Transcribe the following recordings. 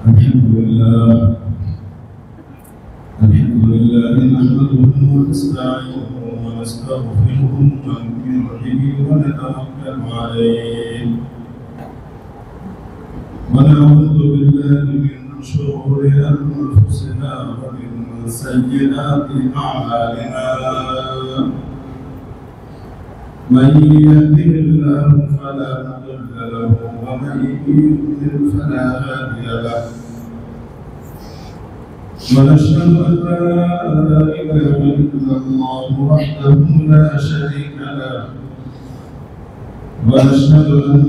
الحمد لله نحمده ونستعينه ونستغفره ونؤمن به ونتوكل عليه ونعوذ بالله من شرور أنفسنا ومن سيئات أعمالنا من يهده الله فلا مضل له ومن يضلل فلا هادي له ونشهد أن لا إله إلا الله وحده لا شريك له ونشهد أن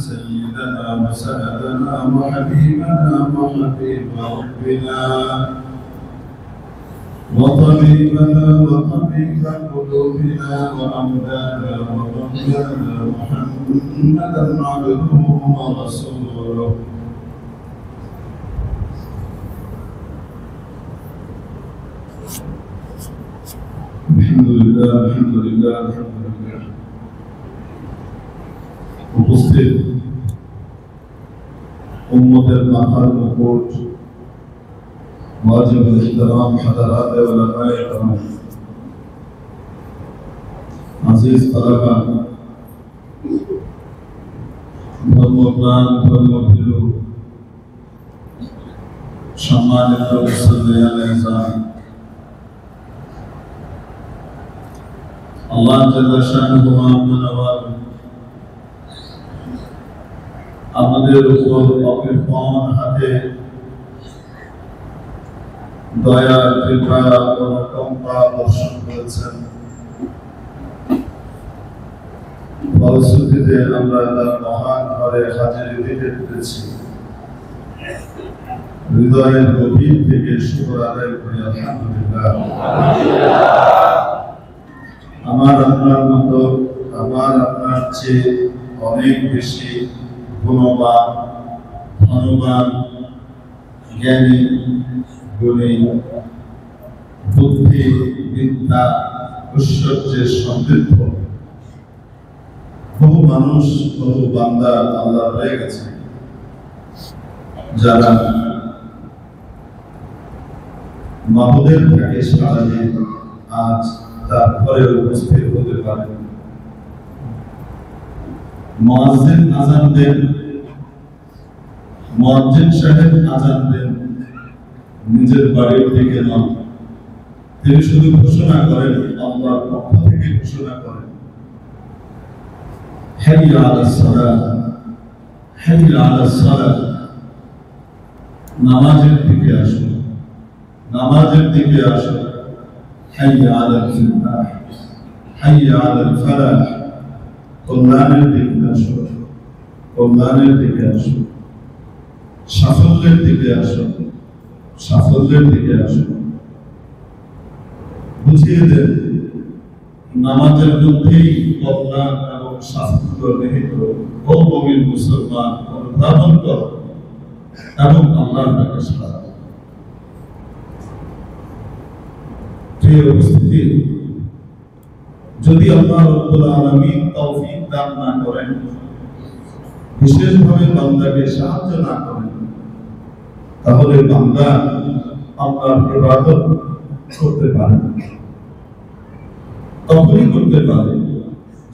سيدنا وسندنا وحبيبنا وحبيب ربنا وطبيبنا وطبيب قلوبنا وأمدانا وربنا محمدا عبده ورسوله الحمد لله الحمد لله الحمد لله উপস্থিত উম্মতের মাথার মুকুট ওয়াজিবুল ইহতিরাম হাদারাত উলামায়ে কেরাম আজিজ তালাবা ধর্মপ্রাণ ধর্মপ্রিয় সম্মানিত মুসলিম আলাইহিম আল্লাহ জাল্লা শানুহু আমাদের উপর অকৃপণ হাতে দয়া কৃপা অনুকম্পা বর্ষণ করেছেন। ফলশ্রুতিতে আমরা তার মহান ঘরে হাজির দিতে পেরেছি। হৃদয়ের গভীর থেকে শুকর আদায় করি আলহামদুলিল্লাহ। আমার আপনার চেয়ে অনেক বেশি গুণবান ধনবান জ্ঞানী গুণী বুদ্ধি বিদ্যা ঐশ্বর্যের সমৃদ্ধ বহু মানুষ বহু বান্দা আল্লাহ রয়ে গেছে, যারা মাহবুবের থাকে সারাদিন আজ তার ঘরে উপস্থিত হতে পারে। মুয়াজ্জিন আযান দেন, মুয়াজ্জিন সাহেব আযান দেন নিজের বাড়ির থেকে নয়, তিনি শুধু ঘোষণা করেন, আল্লাহর পক্ষ থেকে ঘোষণা করেন, হাইয়া আলাস সালাত হাইয়া আলাস সালাত, নামাজের দিকে আসো, নামাজের দিকে আসো, হাইয়া আলাল ফালাহ হাইয়া আলাল ফালাহ, কল্যাণের দিকে আসো, কল্যাণের দিকে আসো, সাফল্যের দিকে আসো, সাফল্যের দিকে আসো। বুঝিয়ে দেন নামাজের মধ্যেই কল্যাণ এবং সাফল্য নিহিত। ও মুমিন মুসলমান, অনুধাবন কর এবং আল্লাহর ডাকে সাড়া দাও। প্রিয় উপস্থিতি, যদি আল্লাহ রাব্বুল আলামিন তৌফিক দান না করেন, বিশেষভাবে বান্দাকে সাহায্য না করেন, তাহলে বান্দা আল্লাহর ইবাদত করতে পারে না। তখনই করতে পারে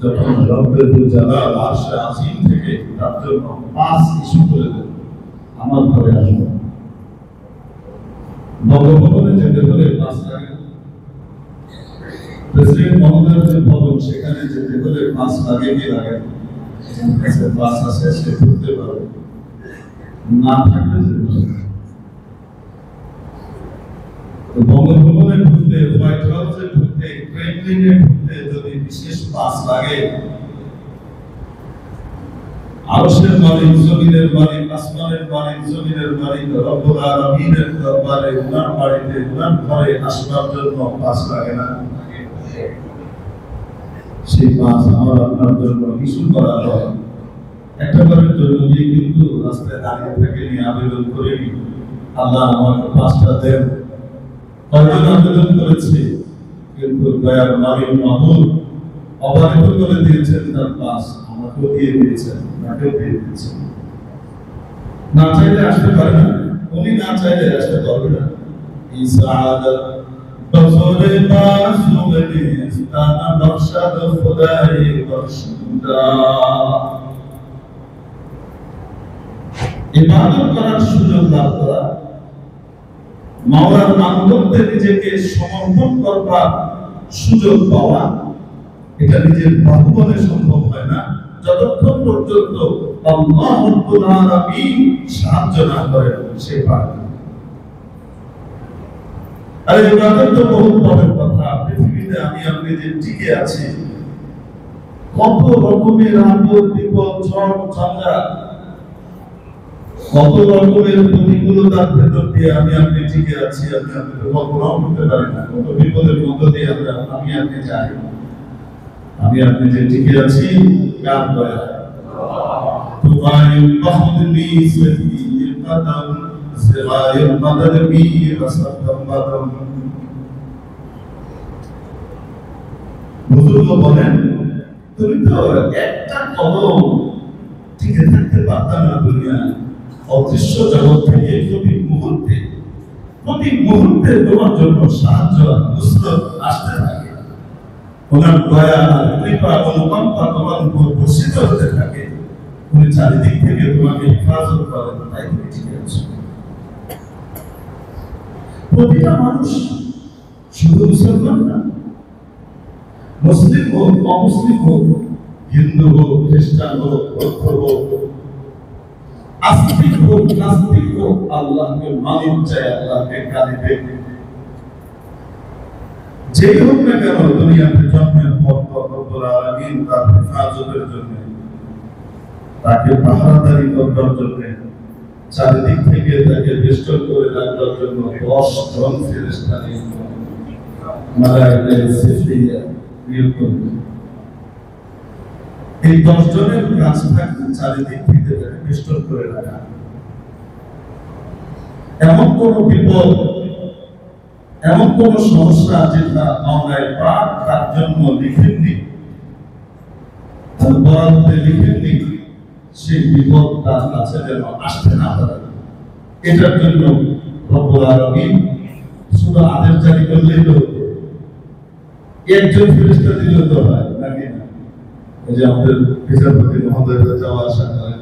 যখন রব্বুল জালাল আরশে আজিম থেকে তার জন্য পাস ইস্যু করে দেন, আমার ঘরে আসবে। বঙ্গভবনে যেতে হলে পাস লাগে, প্রেসিডেন্ট মহোদয়ের যে ভবন সেখানে যেতে হলে পাস লাগে কি লাগে? পাস আছে, সে ঢুকতে পারে, না থাকলে যেতে পারে। বঙ্গভবনে ঢুকতে, হোয়াইট হাউসে ঢুকতে, ক্রেমলিনে ঢুকতে যদি বিশেষ পাস লাগে, আরশের মালিক, জমিনের মালিক, আসমানের মালিক, জমিনের মালিক রব্বুল আলামিনের দরবারে উনার বাড়িতে উনার ঘরে আসবার জন্য পাস লাগে না? সেই পাস আমার আপনার জন্য ইস্যু করা হয়। একটা বারের জন্য গিয়ে কিন্তু রাস্তায় দাঁড়িয়ে থেকে নিয়ে আবেদন করিনি, আল্লাহ আমাকে পাসটা দেন। কয়জন আবেদন করেছে, কিন্তু দয়ার মালিক মাহমুদ অবারিত করে দিয়েছেন তার পাস, আমাকেও দিয়ে দিয়েছেন, তাকেও দিয়ে দিয়েছেন। না চাইলে আসতে পারে না, চাইলে আসতে পারবে না। ইসাআদাত বজরে মাসুবনিস্তান বখশাদ খুদাই বখশুদা। ইবাদত করার সুযোগ লাভ করা, মাওলার আনুগত্যে নিজেকে সমর্পণ করবার সুযোগ পাওয়া, এটা নিজের বাহুবলে সম্ভব হয় না যতক্ষণ পর্যন্ত আল্লাহ রাব্বুল আলামিন সাহায্য না করেন, সে পারে না। আর ইবাদত তো বহুত বড় কথা। পৃথিবীতে আমি আপনি যে টিকে আছি, কত রকমের আপদ বিপদ ঝড় ঝঞ্ঝা, কত রকমের প্রতিকূলতার ভেতর দিয়ে আমি আপনি টিকে আছি, আমি আপনি তো কল্পনাও করতে পারি না। কত বিপদের মধ্য দিয়ে আমি আপনি যাই। আমি আপনি যে টিকে আছি, কার দয়া। তুকায়ুম বাহদুলি সাইয়্যিদাতান সিরায়ুল মাদারবি রাসাদাম বাদাম। বুজুর্গ বলেন, তুমি তো একটা কদম টিকে থাকতে পারতা না দুনিয়ায়। অদৃশ্য জগৎ থেকে প্রতি মুহূর্তে তোমার জন্য সাহায্য নুসরত আসতে থাকে। ওনার দয়া আর কৃপা অনুকম্পা তোমার উপর বর্ষিত হতে থাকে। উনি চারিদিক থেকে তোমাকে হেফাজত করেন, তাই তুমি ঠিক আছো। প্রতিটা মানুষ, শুধু মুসলমান না, মুসলিম হোক অমুসলিম হোক, হিন্দু হোক খ্রিস্টান হোক বৌদ্ধ হোক, আস্তিক হোক নাস্তিক হোক, আল্লাহকে মালিক চায়, আল্লাহকে গালি দেয়। যেই হোক না কেন, দুনিয়াতে জন্মের পর রব্বুল আলামিন তার হেফাজতের জন্য, তাকে পাহারাদারি করবার জন্য, চারিদিক থেকে তাকে বেষ্টন করে রাখবার জন্য 10 জন ফেরেশতা মালায়েকা সিফরিয়া নিয়োগ করবেন। এই 10 জনের কাজ থাকে চারিদিক থেকে তাকে বেষ্টন করে রাখা। এমন কোন বিপদ, এমন কোন সমস্যা যেটা মাওলায় পাক তার জন্য লিখেননি, তার বরাদ্দে লিখেননি, সেই বিপদ তার কাছে যেন আসতে না পারে। এটার জন্য রব্বুল আলামিন শুধু আদেশ জারি করলেই তো, একজন ফেরেশতা দিলেও তো হয় নাকি না? এই যে আমাদের বিচারপতি মহোদয়রা যাওয়া আসা করেন,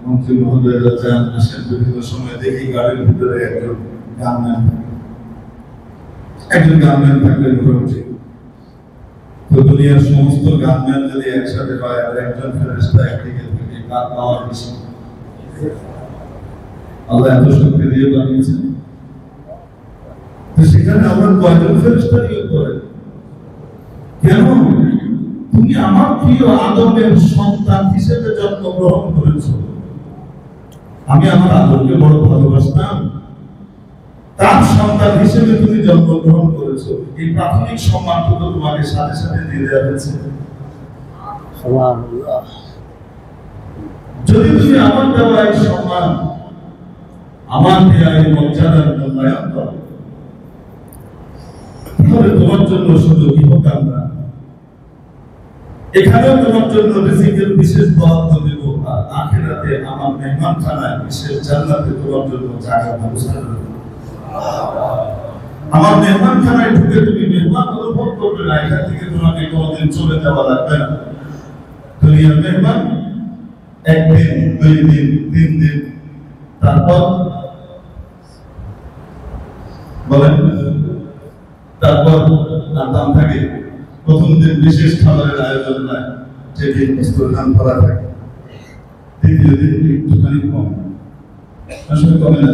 মন্ত্রী মহোদয়রা যান আসেন, বিভিন্ন সময় দেখি গাড়ির ভিতরে একজন গানম্যান থাকলে মোটামুটি। তো দুনিয়ার সমস্ত গানম্যান যদি একসাথে হয় আর একজন ফেরেশতা একদিকে থেকে, কার পাওয়ার বেশি? আল্লাহ এত শক্তি দিয়ে বানিয়েছেন, তো সেখানে আমরা কয়জন ফেরেশতা নিয়োগ করেন? কেন? তুমি আমার প্রিয় আদমের সন্তান হিসেবে জন্মগ্রহণ করেছ। আমি আমার আদমকে বড় ভালোবাসতাম, তার সন্তান হিসেবে তুমি জন্মগ্রহণ করেছো। এই প্রাথমিক সম্মানটুকু তোমাকে সাথে সাথে দিয়ে দেওয়া হয়েছে। যদি তুমি আমার দেওয়া এই সম্মান, আমার দেওয়া এই মর্যাদার মূল্যায়ন করো, তাহলে তোমার জন্য শুধু ইহকাল না, এখানেও তোমার জন্য রিজিকের বিশেষ বরাদ্দ দেব, আর আখিরাতে আমার মেহমানখানায় বিশেষ জান্নাতে তোমার জন্য জায়গার ব্যবস্থা দেব। আমার মেহমানখানায় ঢুকে তুমি মেহমান অনুভব করবে না, এখান থেকে তোমাকে কোনোদিন চলে যাওয়া লাগবে না। দুনিয়ার মেহমান একদিন, 2 দিন, 3 দিন, তারপর বলেন, তারপর আরাম থাকে। প্রথম দিন বিশেষ খাবারের আয়োজন হয়, যেদিন দস্তরখান ভরা থাকে। দ্বিতীয় দিন একটুখানি কম, আসলে কমে না,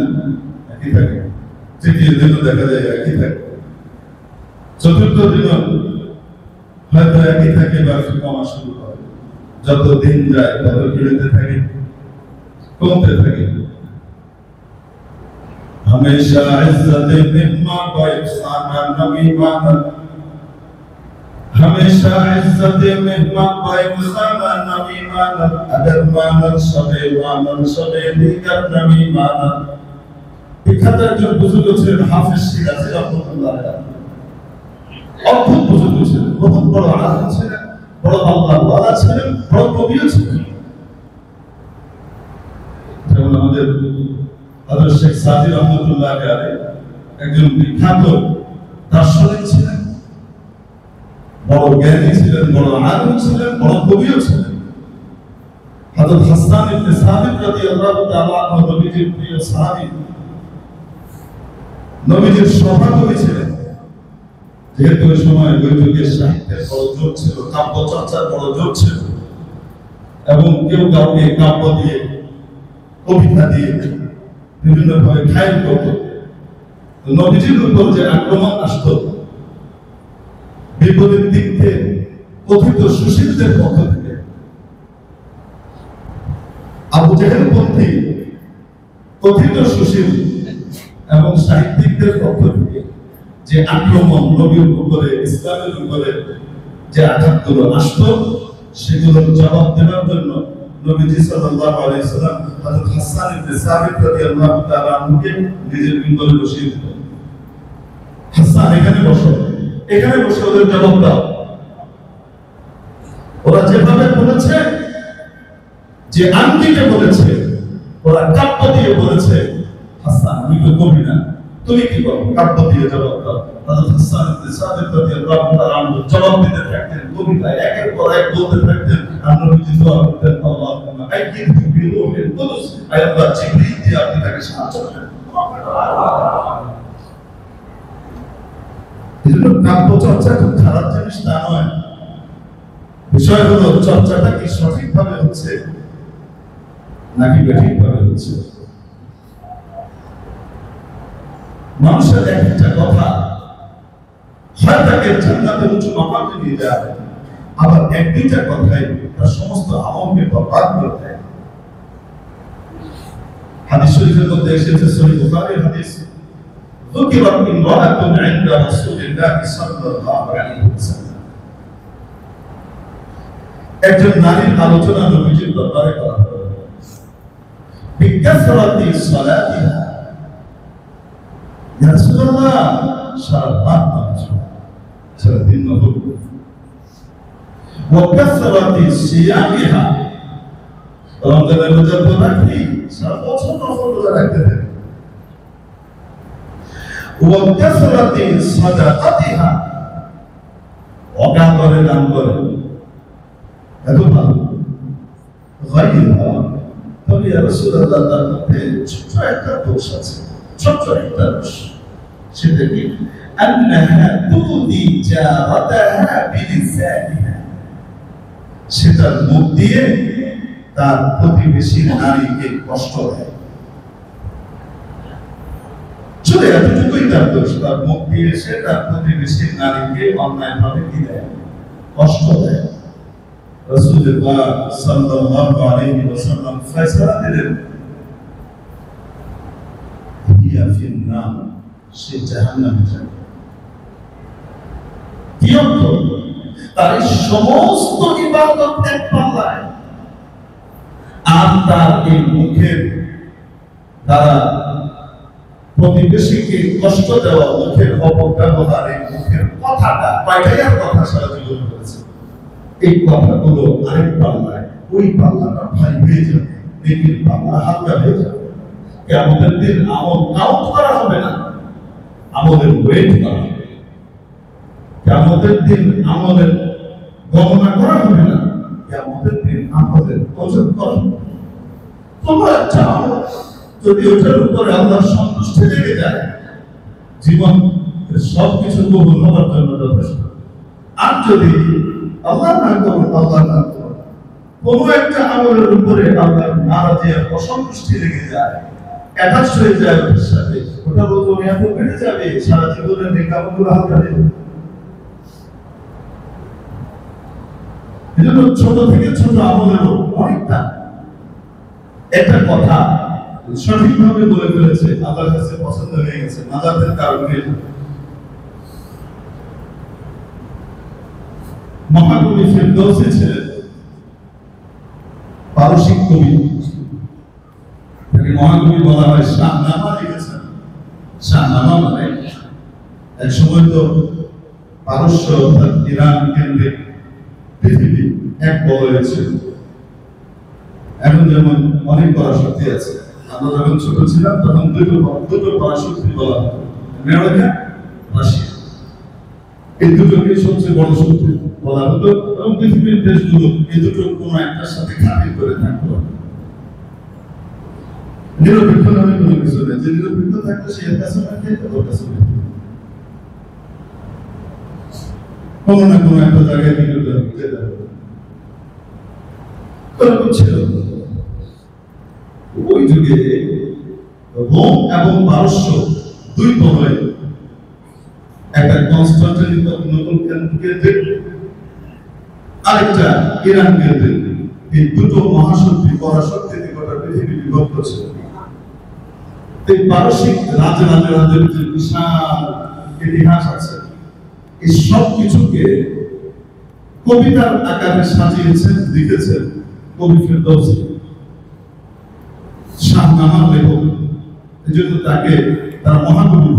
একই থাকে। তৃতীয় দিনও দেখা যায় একই থাকে। চতুর্থ দিনও হয়তো একই থাকে বা কমা শুরু করে। যত দিন যায় তত বেড়েতে থাকে, কমতে থাকে। हमेशा इज्जत मेहमान व इहसान नबी मानत, हमेशा इज्जत मेहमान व इहसान नबी मानत, अगर मानत सबे दीगर नबी मानत। বিখ্যাত একজন বুজুর্গ ছিলেন হাফেজ সিরাজি রাহমাতুল্লাহ আলাইহি। অদ্ভুত বুজুর্গ ছিলেন, বহুত বড় আলেম ছিলেন, বড় আল্লাহওয়ালা ছিলেন, বড় কবিও ছিলেন। যেমন আমাদের হযরত শেখ সাদি রহমাতুল্লাহ আলাইহি একজন বিখ্যাত দার্শনিক ছিলেন, বড় জ্ঞানী ছিলেন, বড় আলেম ছিলেন, বড় কবিও ছিলেন। হযরত হাসান ইবনে সাবিত রাদিয়াল্লাহু তাআলা আনহু নবীজির প্রিয় সাহাবী, নবীজির সভাকবি ছিলেন। যেহেতু ওই সময় ওই যুগের সাহিত্যের বড় জোর ছিল, কাব্য চর্চার বড় জোর ছিল, এবং কেউ কাউকে কাব্য দিয়ে, কবিতা দিয়ে বিভিন্ন ভাবে ঘায়েল করত। নবীজির উপর যে আক্রমণ আসত বিপরীত দিক থেকে কথিত সুশীলদের পক্ষ থেকে, আবু জেহেল পন্থী কথিত সুশীল এবং সাহিত্যিকদের পক্ষ থেকে যে আক্রমণ নবীর উপরে, ইসলামের উপরে যে আঘাতগুলো আসতো, সেগুলোর জবাব দেওয়ার জন্য নবীজি সাল্লাল্লাহু আলাইহি সাল্লাম হযরত হাসান ইবনে সাবিত রাদিয়াল্লাহু তাআলা আনহুকে নিজের মিম্বরে বসিয়ে দিলেন। হাসান, এখানে বসো, এখানে বসে ওদের জবাব দাও। ওরা যেভাবে বলেছে, যে আঙ্গিকে বলেছে, ওরা কাব্য দিয়ে বলেছে, হাসান আমি তো কবি না, তুমি কি করো, কাব্য দিয়ে জবাব দাও। হযরত হাসান ইবনে সাবিত রাদিয়াল্লাহু তাআলা আনহু জবাব দিতে থাকতেন, কবিতায় একের পর এক বলতে থাকতেন। আর নবীজি দোয়া করতেন, আল্লাহুম্মা আইয়িদহু বিরূহিল কুদুস, আয় আল্লাহ জিবরীল দিয়ে আপনি তাকে সাহায্য করেন। এজন্য কাব্য চর্চা খুব খারাপ জিনিস তা নয়, বিষয় হলো চর্চাটা কি সঠিকভাবে হচ্ছে নাকি বেঠিকভাবে হচ্ছে। মানুষের একটা কথা হয় তাকে জান্নাতে উঁচু মাকামে নিয়ে যায়, আবার এক দুইটা কথাই তার সমস্ত আমলকে বরবাদ করে দেয়। হাদিস শরীফের মধ্যে এসেছে, সহিহ বুখারীর হাদিস, যুকিরাত ইমরাআতুন ইনদা রাসূলিল্লাহি সাল্লাল্লাহু আলাইহি ওয়াসাল্লাম, একজন নারীর আলোচনা নবীজির দরবারে করা হলো। বিকাসরাতি সালাতিহা, ইয়া রাসূলুল্লাহ, সারা রাত নামাজ, সারা দিন নফল, ওয়া কাসরাতি সিয়ামিহা, রমজানের রোজা তো রাখি, সারা বছর নফল রোজা রাখতে থাকে। ওয়া কাসরাতি সাদাকাতিহা, অগাধরে দান করে, এত ভালো। গায়রিহা, তবে ইয়া রাসূলুল্লাহ তার মধ্যে ছোট একটা দোষ আছে, ছোট একটা দোষ। সেটা কি? আন্নাহা তুদি জারাতাহা বিলিসানিহা, সেটা মুখ দিয়ে তার প্রতিবেশী নারীকে কষ্ট দেয়। চলে এতটুকুই তার দোষ, তার মুখ দিয়ে সে তার প্রতিবেশী নারীকে অন্যায়ভাবে কি দেয়, কষ্ট দেয়। রাসূলুল্লাহ সাল্লাল্লাহু আলাইহি ওয়াসাল্লাম ফয়সালা দিলেন, হিয়া ফিন্নার, সে জাহান্নামে যাবে। কি অর্থ? তার সমস্ত ইবাদত এক পাল্লায়, আর তার এই মুখের দ্বারা প্রতিবেশীকে কষ্ট দেওয়া, মুখের অপব্যবহার, এই মুখের কথাটা, কয়টার কথা সারা জীবন করেছে, এই কথাগুলো আরেক পাল্লায়, ওই পাল্লাটা ভারী হয়ে যাবে, নেকির পাল্লা হালকা হয়ে যাবে। কিয়ামতের দিন আমল কাউন্ট করা হবে না, আমলের ওয়েট করা হবে। কিয়ামতের দিন আমলের গণনা করা হবে না, কিয়ামতের দিন আমলের ওজন করা হবে। তোমার একটা আমল যদি ওটার উপরে আল্লাহর সন্তুষ্টি লেগে যায়, জীবন সবকিছু কবুল হওয়ার জন্য যথেষ্ট। আর যদি আল্লাহ না করুন, আল্লাহ না করুন, কোনো একটা আমলের উপরে আল্লাহর নারাজি আর অসন্তুষ্টি লেগে যায়, অ্যাটাচ হয়ে যায় ওটার সাথে, ওটা বলতে এত বেড়ে যাবে, সারা জীবনের নেকামগুলো হালকা হয়ে যাবে। এজন্য ছোট থেকে ছোট আমলেরও অনেকটা একটা কথা সঠিকভাবে বলে ফেলেছে, আল্লাহর কাছে পছন্দ হয়ে গেছে, নাজাতের কারণ হয়ে যাবে। মহাকবি ফেরদৌসী ছিলেন পারসিক কবি, মহাকবি বলা হয়, শাহনামা লিখেছেন। শাহনামা মানে এক সময় তো পারস্য অর্থাৎ ইরান কেন্দ্রিক পৃথিবী এক বলয় ছিল, এখন যেমন অনেক পরাশক্তি আছে, আমরা যখন ছোট ছিলাম তখন দুটো পরাশক্তি বলা হতো, আমেরিকা, রাশিয়া। এই দুটোকে সবচেয়ে বড় শক্তি বলা হতো এবং পৃথিবীর দেশগুলো এই দুটো কোনো একটার সাথে খাতির করে থাকতো। নিরপেক্ষ নামে কোনো কিছু নেই, যে নিরপেক্ষ থাকলে সে এর কাছে না খেয়ে ওর কাছে কোনো না কোনো একটা জায়গায় বিরুদ্ধে হতে যাবে। ছিল ওই যুগে রোম এবং পারস্য দুই বলয়, একটা কনস্টান্টিনোপল কেন্দ্রিক, আরেকটা ইরান কেন্দ্রিক। এই দুটো মহাশক্তি পরাশক্তিতে গোটা পৃথিবী বিভক্ত ছিল। এই পারসিক রাজের যে বিশাল ইতিহাস আছে, এই সব কিছুকে কবিতার আকারে সাজিয়েছেন, লিখেছেন কবি ফেরদৌসী, শাহনামার লেখক। এই জন্য তাকে তার মহাকবি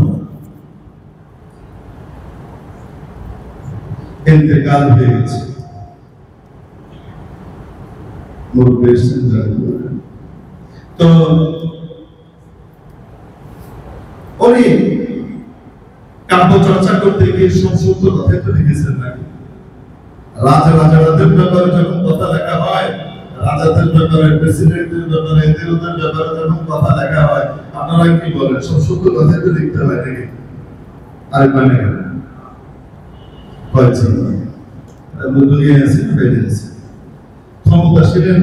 ইন্তেকাল হয়ে গেছে। তো উনি কাব্য চর্চা করতে গিয়ে সংক্ষিপ্ত কথাই তো লিখেছেন নাকি? রাজাদের ব্যাপারে যখন কথা লেখা হয়, রাজাদের ব্যাপারে, প্রেসিডেন্টের ব্যাপারে, এদের ব্যাপারে যখন কথা লেখা হয়, আপনারা কি বলেন? সংক্ষিপ্ত কথাই তো লিখতে হয় নাকি? আর মানে হয়েছে দুনিয়ায় আছে, বাইরে আছে। ক্ষমতাশীলের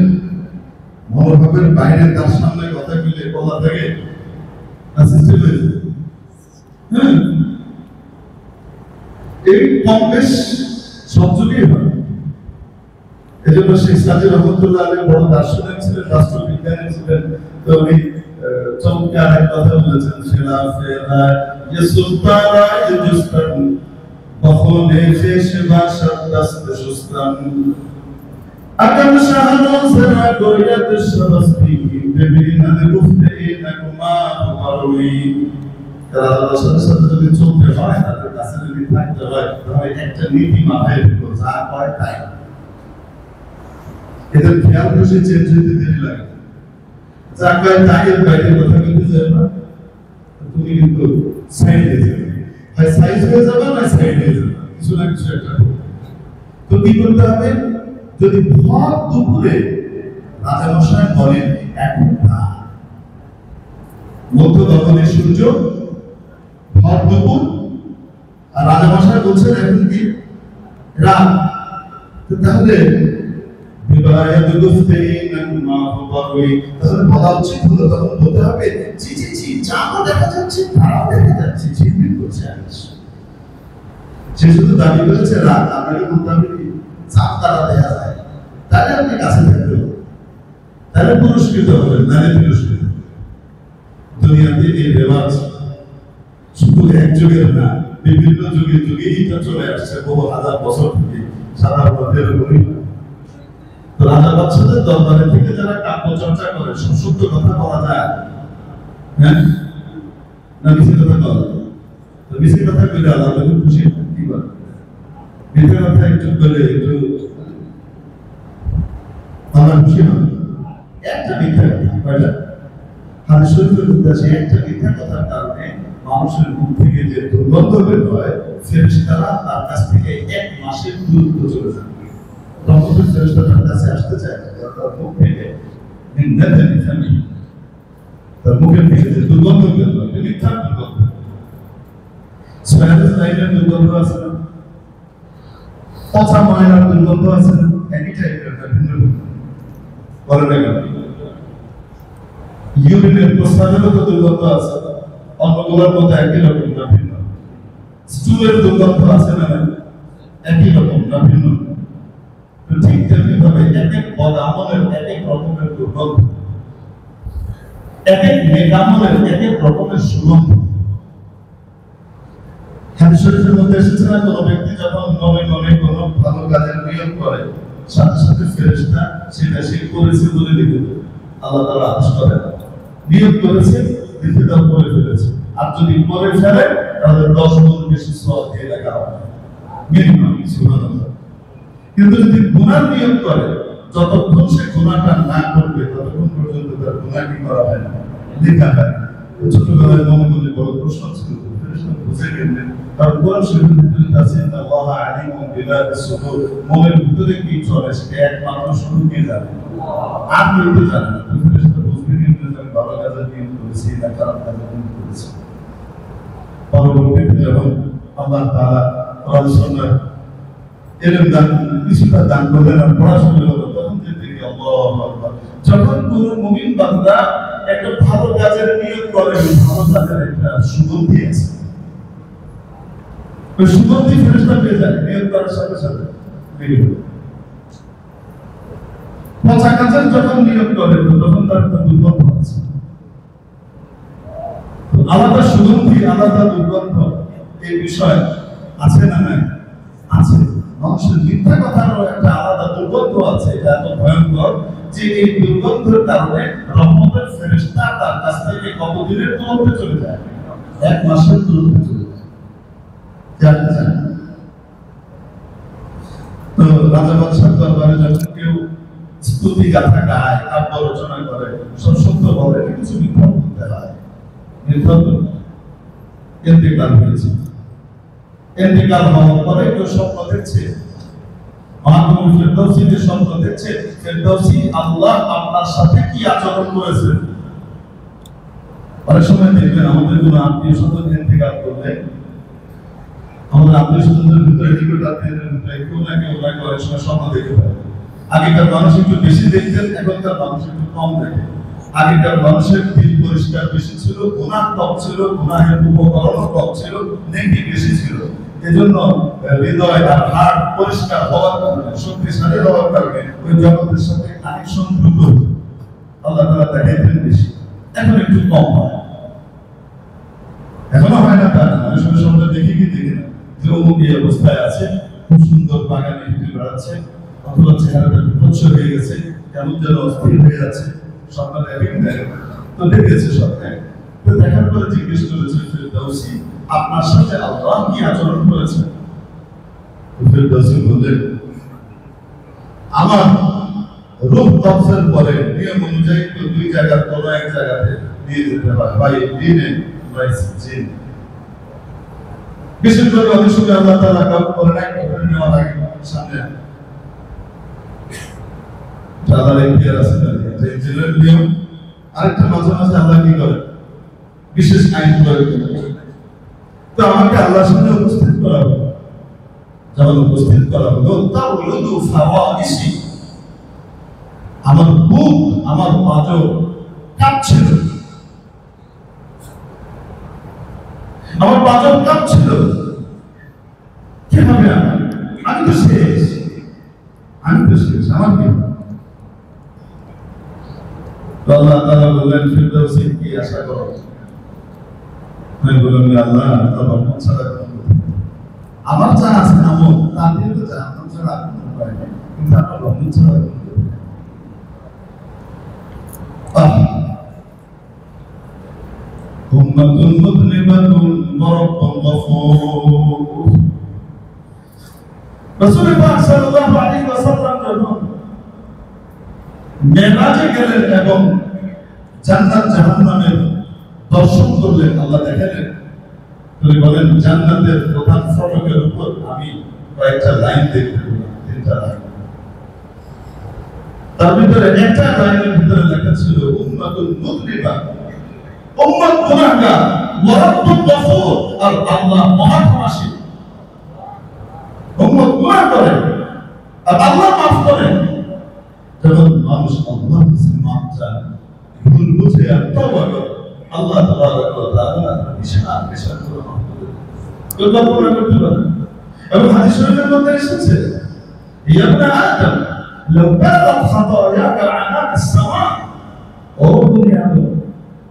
মনোভাবের বাইরে তার সামনে কথা বলে বলা থাকে সিস্টেম হয়েছে। হ্যাঁ, এই কম বেশ সব যুগেই হয়। এই জন্য শেখ সাজি রহমতুল্লাহ আলী বড় দার্শনিক ছিলেন, রাষ্ট্রবিজ্ঞানী ছিলেন। তো উনি চমৎকার এক কথা বলেছেন, খেলাফেরা ইয়ে সুলতানা ইউজুস্তান বখনে ফেশবা শাদাস্ত সুস্তান আকাম শাহানো সারা গোয়াত শাবাসতি বেবিনাদ গুফতে নাকুমা পারুই। রাজার সাথে সাথে যদি চলতে হয়, তাদের কাছে যদি থাকতে হয়, তাহলে একটা নীতি মাথায় রেখো, যা হয় তাই। এদের খেয়াল খুশি চেঞ্জ হইতে দেরি লাগে। যা কয় তাই এর বাইরে কথা বলতে যাবে না, তুমি কিন্তু সাইড হয়ে যাবে, হয় সাইজ হয়ে যাবে না সাইড হয়ে যাবে, কিছু না কিছু একটা। তো কি করতে হবে? যদি ভর দুপুরে রাজামশাই বলেন এখন না, মধ্য দখলে সূর্য, ভর দুপুর, আর রাজামশাই বলছেন এখন কি রাত, তাহলে তাহলে বলা উচিত হলো, তখন বলতে হবে জি জি জি, চাঁদও দেখা যাচ্ছে, তারাও দেখা যাচ্ছে, ঝিলমিল করছে আকাশ। সে শুধু দাবি করেছে রাত, আপনাকে বলতে হবে কি চাঁদ তারা দেখা যায়, তাহলে আপনি কাছে থাকতে হবে, তাহলে পুরস্কৃত হবেন, নাহলে পুরস্কৃত। দুনিয়াতে এই রেওয়াজ শুধু এক যুগের না, বিভিন্ন যুগে যুগে এটা চলে আসছে, বহু হাজার বছর থেকে। সাধারণত এরকমই রাজা বাদশাদের দরবারে থেকে যারা কাব্য চর্চা করে, সত্য কথা বলা যায়, হ্যাঁ না মিছে কথা বলা যায়? তো মিছে কথা বলে আল্লাহ খুশি কি বলে? মিথ্যা কথা একটু বলে একটু আমরা খুশি হন। একটা মিথ্যা কথা, কয়টা হাদিস শরীফের মধ্যে আছে, একটা মিথ্যা কথার কারণে মানুষের মুখ থেকে যে দুর্গন্ধ বের হয়, ফেরেশতারা তার কাছ থেকে 1 মাসের দূরত্ব চলে যায়। রহমতের ফেরেশতাদের কাছে আসতে চায়, তার মুখ থেকে তার মুখের থেকে যে দুর্গন্ধ বের হয়, মিথ্যার দুর্গন্ধ। স্প্যানিশ লাইনের দুর্গন্ধ আছে না, পচা ময়লার দুর্গন্ধ আছে না, একই টাইপের বিভিন্ন বলে না কেন? ইউরিনের প্রস্রাবেরও তো দুর্গন্ধ আছে, অন্যগুলোর মধ্যে একই রকম না ভিন্ন। স্টুলের দুর্গন্ধ আছে না, একই রকম না ভিন্ন। ঠিক তেমনি ভাবে এক এক বদ আমলের এক এক রকমের দুর্গন্ধ, এক এক নেক আমলের এক এক রকমের সুগন্ধ। হাদিস শরীফের মধ্যে এসেছে না, কোনো ব্যক্তি যখন মনে মনে কোনো ভালো কাজের নিয়ত করে, সাথে সাথে ফেরেশতা সেটা সে করেছে বলে লিখে দেয়। আল্লাহ তাআলা আদেশ করেন, নিয়ত করেছে লিখে দাও, করে ফেলেছে। আর যদি করে ফেলে তাহলে 10 গুণ বেশি সওয়াব দিয়ে লেখা হবে, মিনিমাম। সুবহানাল্লাহ। কিন্তু যদি গুনাহ নিয়ত করে, যতক্ষণ সে গুনাহটা না করবে ততক্ষণ পর্যন্ত তার গুনাহ কি করা হয় না, লেখা হয়। ছোটবেলায় মনে মনে বড় প্রশ্ন ছিল, বুঝে গেলেন কারণ কোরআন শরীফের ভিতরে আছে আল্লাহ আলিমুন বিযাতিস সুদূর, মনের ভিতরে কি চলে সেটা একমাত্র শুরুকে জানে, আর কেউ তো জানে না। তুমি সেটা বুঝবে কেমনে যে আমি ভালো কাজের নিয়ত করেছি না খারাপ কাজের নিয়ত করেছি। পরবর্তীতে যখন আল্লাহ তাআলা কোরআন সুন্নাহ এরকম দান কিছুটা দান করলেন আর পড়াশোনা হলো, তখন দেখি আল্লাহু আকবার, যখন কোনো মুমিন বান্দা একটা ভালো কাজের নিয়ত করে, ভালো কাজের একটা সুগন্ধি আছে, ওই সুগন্ধি ফেরেশতা পেয়ে যায় নিয়ত করার সাথে সাথে। পচা কাজের যখন নিয়ত করে তখন তার একটা দুর্গন্ধ আছে, আলাদা সুগন্ধি আলাদা দুর্গন্ধ, এই বিষয় আছে না নাই? আছে। মানুষের মিথ্যা কথারও একটা আলাদা দুর্গন্ধ আছে, এটা এত ভয়ঙ্কর যে এই দুর্গন্ধের কারণে রহমতের ফেরেশতা তার কাছ থেকে কতদিনের দূরত্বে চলে যায়, 1 মাসের দূরত্বে চলে যায়। জানতে চান তো রাজা বাদশাহ দরবারে যখন কেউ স্তুতি গাথা গায়, কাব্য রচনা করে, সব সত্য বলে, কিছু মিথ্যা বলতে হয়। মিথ্যা ইন্তেকাল হয়েছে, ইন্তেকাল হওয়ার পরে কেউ স্বপ্ন দেখছে, মহানবী ফেরদৌসী যে স্বপ্ন দেখছে, ফেরদৌসী আল্লাহ আপনার সাথে কি আচরণ করেছে। অনেক সময় দেখবেন আমাদের কোনো আত্মীয় স্বজন ইন্তেকাল করলে আমাদের আত্মীয় স্বজনদের ভিতরে নিকট আত্মীয়দের ভিতরে কেউ না কেউ অনেক সময় স্বপ্ন দেখতে পারে। আগেকার মানুষ একটু বেশি দেখতেন, এখনকার মানুষ একটু কম দেখে। আগেকার মানুষের দিল পরিষ্কার বেশি ছিল, গুনাহ কম ছিল, গুনাহের উপকরণ কম ছিল, নেকি বেশি ছিল। এজন্য হৃদয় আর হার্ট পরিষ্কার হওয়ার কারণে, শক্তিশালী হওয়ার কারণে ওই জগতের সাথে কানেকশন দ্রুত আল্লাহ তাআলা দেখাইতেন বেশি। এখন একটু কম হয়, এখনো হয় না তা না। অনেক সময় স্বপ্ন দেখি কি দেখি না যে অমুক এই অবস্থায় আছে, খুব সুন্দর বাগানে হেঁটে বেড়াচ্ছে, অথবা চেহারাটা বিভৎস হয়ে গেছে, কেমন যেন অস্থির হয়ে যাচ্ছে, স্বপ্নটা তো দেখেছে স্বপ্নে। তো দেখার পরে জিজ্ঞেস করেছে ফেরদৌসী আপনার সাথে আল্লাহ কি আচরণ করেছে? ফেরদৌসী বললেন আমার রূপ কবজের পরে নিয়ম অনুযায়ী তো 2 জায়গার কোনো এক জায়গাতে দিয়ে দিতে হয়, বা এই দিনে জিন। বিশেষ করে অনেক সময় আল্লাহ তাআলা কাউকে বলেন একটা করে নেওয়ার আগে সামনে আল্লাহর ইখতিয়ার আছে, যে জিনের নিয়ম। আরেকটা মাঝে মাঝে আল্লাহ কি করে বিশেষ আইন প্রয়োগ করে। তো আমাকে আল্লাহর সামনে উপস্থিত করা হলো, যখন উপস্থিত করা হলো তাউলুদু ফাওয়াইসি, আমার বুক আমার পাঁজর কাঁপছিল, আমার পাঁজর কাঁপছিল। কিভাবে? আমি তো শেষ, আমি তো শেষ, আমার কি? আল্লাহ তাআলা বললেন ফেরদৌসী কি আশা করো? আমি বললাম আল্লাহ তোমার মন ছাড়া আমার যা আছে আমল তা দিয়ে তো জাহান্নাম ছাড়া কোনো উপায় নেই, কিন্তু আপনার মন ছাড়া উম্মাতুন মুযলিমাতুন ওয়া রাব্বুন গফুর। রাসূল পাক সাল্লাল্লাহু আলাইহি ওয়াসাল্লাম যখন মেরাজে গেলেন এবং জান্নাত জাহান্নামের দর্শন করলেন, আল্লাহ দেখালেন, তিনি বলেন জান্নাতের প্রধান ফটকের উপর আমি কয়েকটা লাইন দেখতে পেলাম, 3টা লাইন। তার ভিতরে একটা লাইনের ভিতরে লেখা ছিল উম্মাতুন মুযলিমা, উম্মত গুনাহগার, ওয়া রাব্বুন গফুর, আর আল্লাহ মহাক্ষমাশীল। উম্মত গুনাহ করে আর আল্লাহ মাফ করেন। যখন মানুষ আল্লাহর কাছে মাফ চায়, ভুল বুঝে আর তওবা করে, আল্লাহ তাবারাক ওয়া তাআলা বিশাল বিশাল করে মাফ করে দেন। আল্লাহ কোরআন করতে পারে। এবং হাদিস শরীফের মধ্যে এসেছে ইয়া ইবনে আদম লাউ বালাত খাতায়াকা আনাক আস-সামা, ও বনি আদম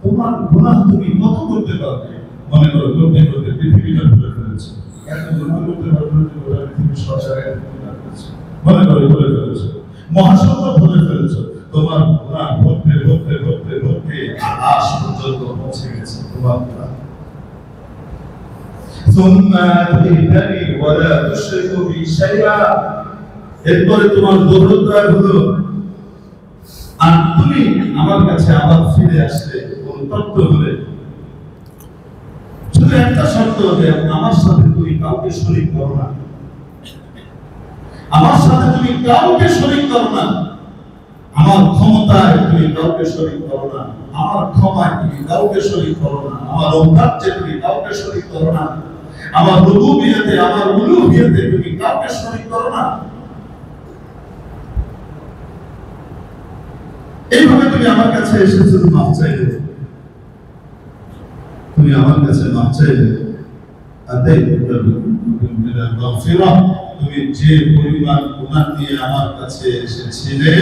তোমার গুনাহ তুমি কত করতে পারবে? মনে করো করতে করতে পৃথিবীটা ভরে ফেলেছো, এত গুনাহ করতে পারবে যে গোটা পৃথিবী সরসারে গুনাহ করেছে, মনে করো ভরে ফেলেছো, মহাশূন্য ভরে ফেলেছো, তোমার গুনাহ ভরতে ভরতে ভরতে ভরতে আকাশ পর্যন্ত পৌঁছে গেছে তোমার গুনাহ। সুম্মা আতিনি ওয়ালা তুশরিকু বি শাইআ, এরপরে তোমার দৌড়দৌড় হলো আর তুমি আমার কাছে আবার ফিরে আসলে, কোন অনুতপ্ত হলে শুধু একটা শর্ত, যে আমার সাথে তুমি কাউকে শরীক করো না, আমার সাথে তুমি কাউকে শরীক করো না, আমার ক্ষমতায় তুমি কাউকে শরীক করো না, আমার ক্ষমায় তুমি কাউকে শরীক করো না, আমার ঔদার্যে তুমি কাউকে শরীক করো না, আমার রুবুবিয়তে আমার উলুহিয়তে তুমি কাউকে শরীক করো না। এইভাবে তুমি আমার কাছে এসেছো মাফ চাইলে, তুমি আমার কাছে মাফ চাইলে, তুমি যে পরিমাণ গুনাহ নিয়ে আমার কাছে এসেছিলে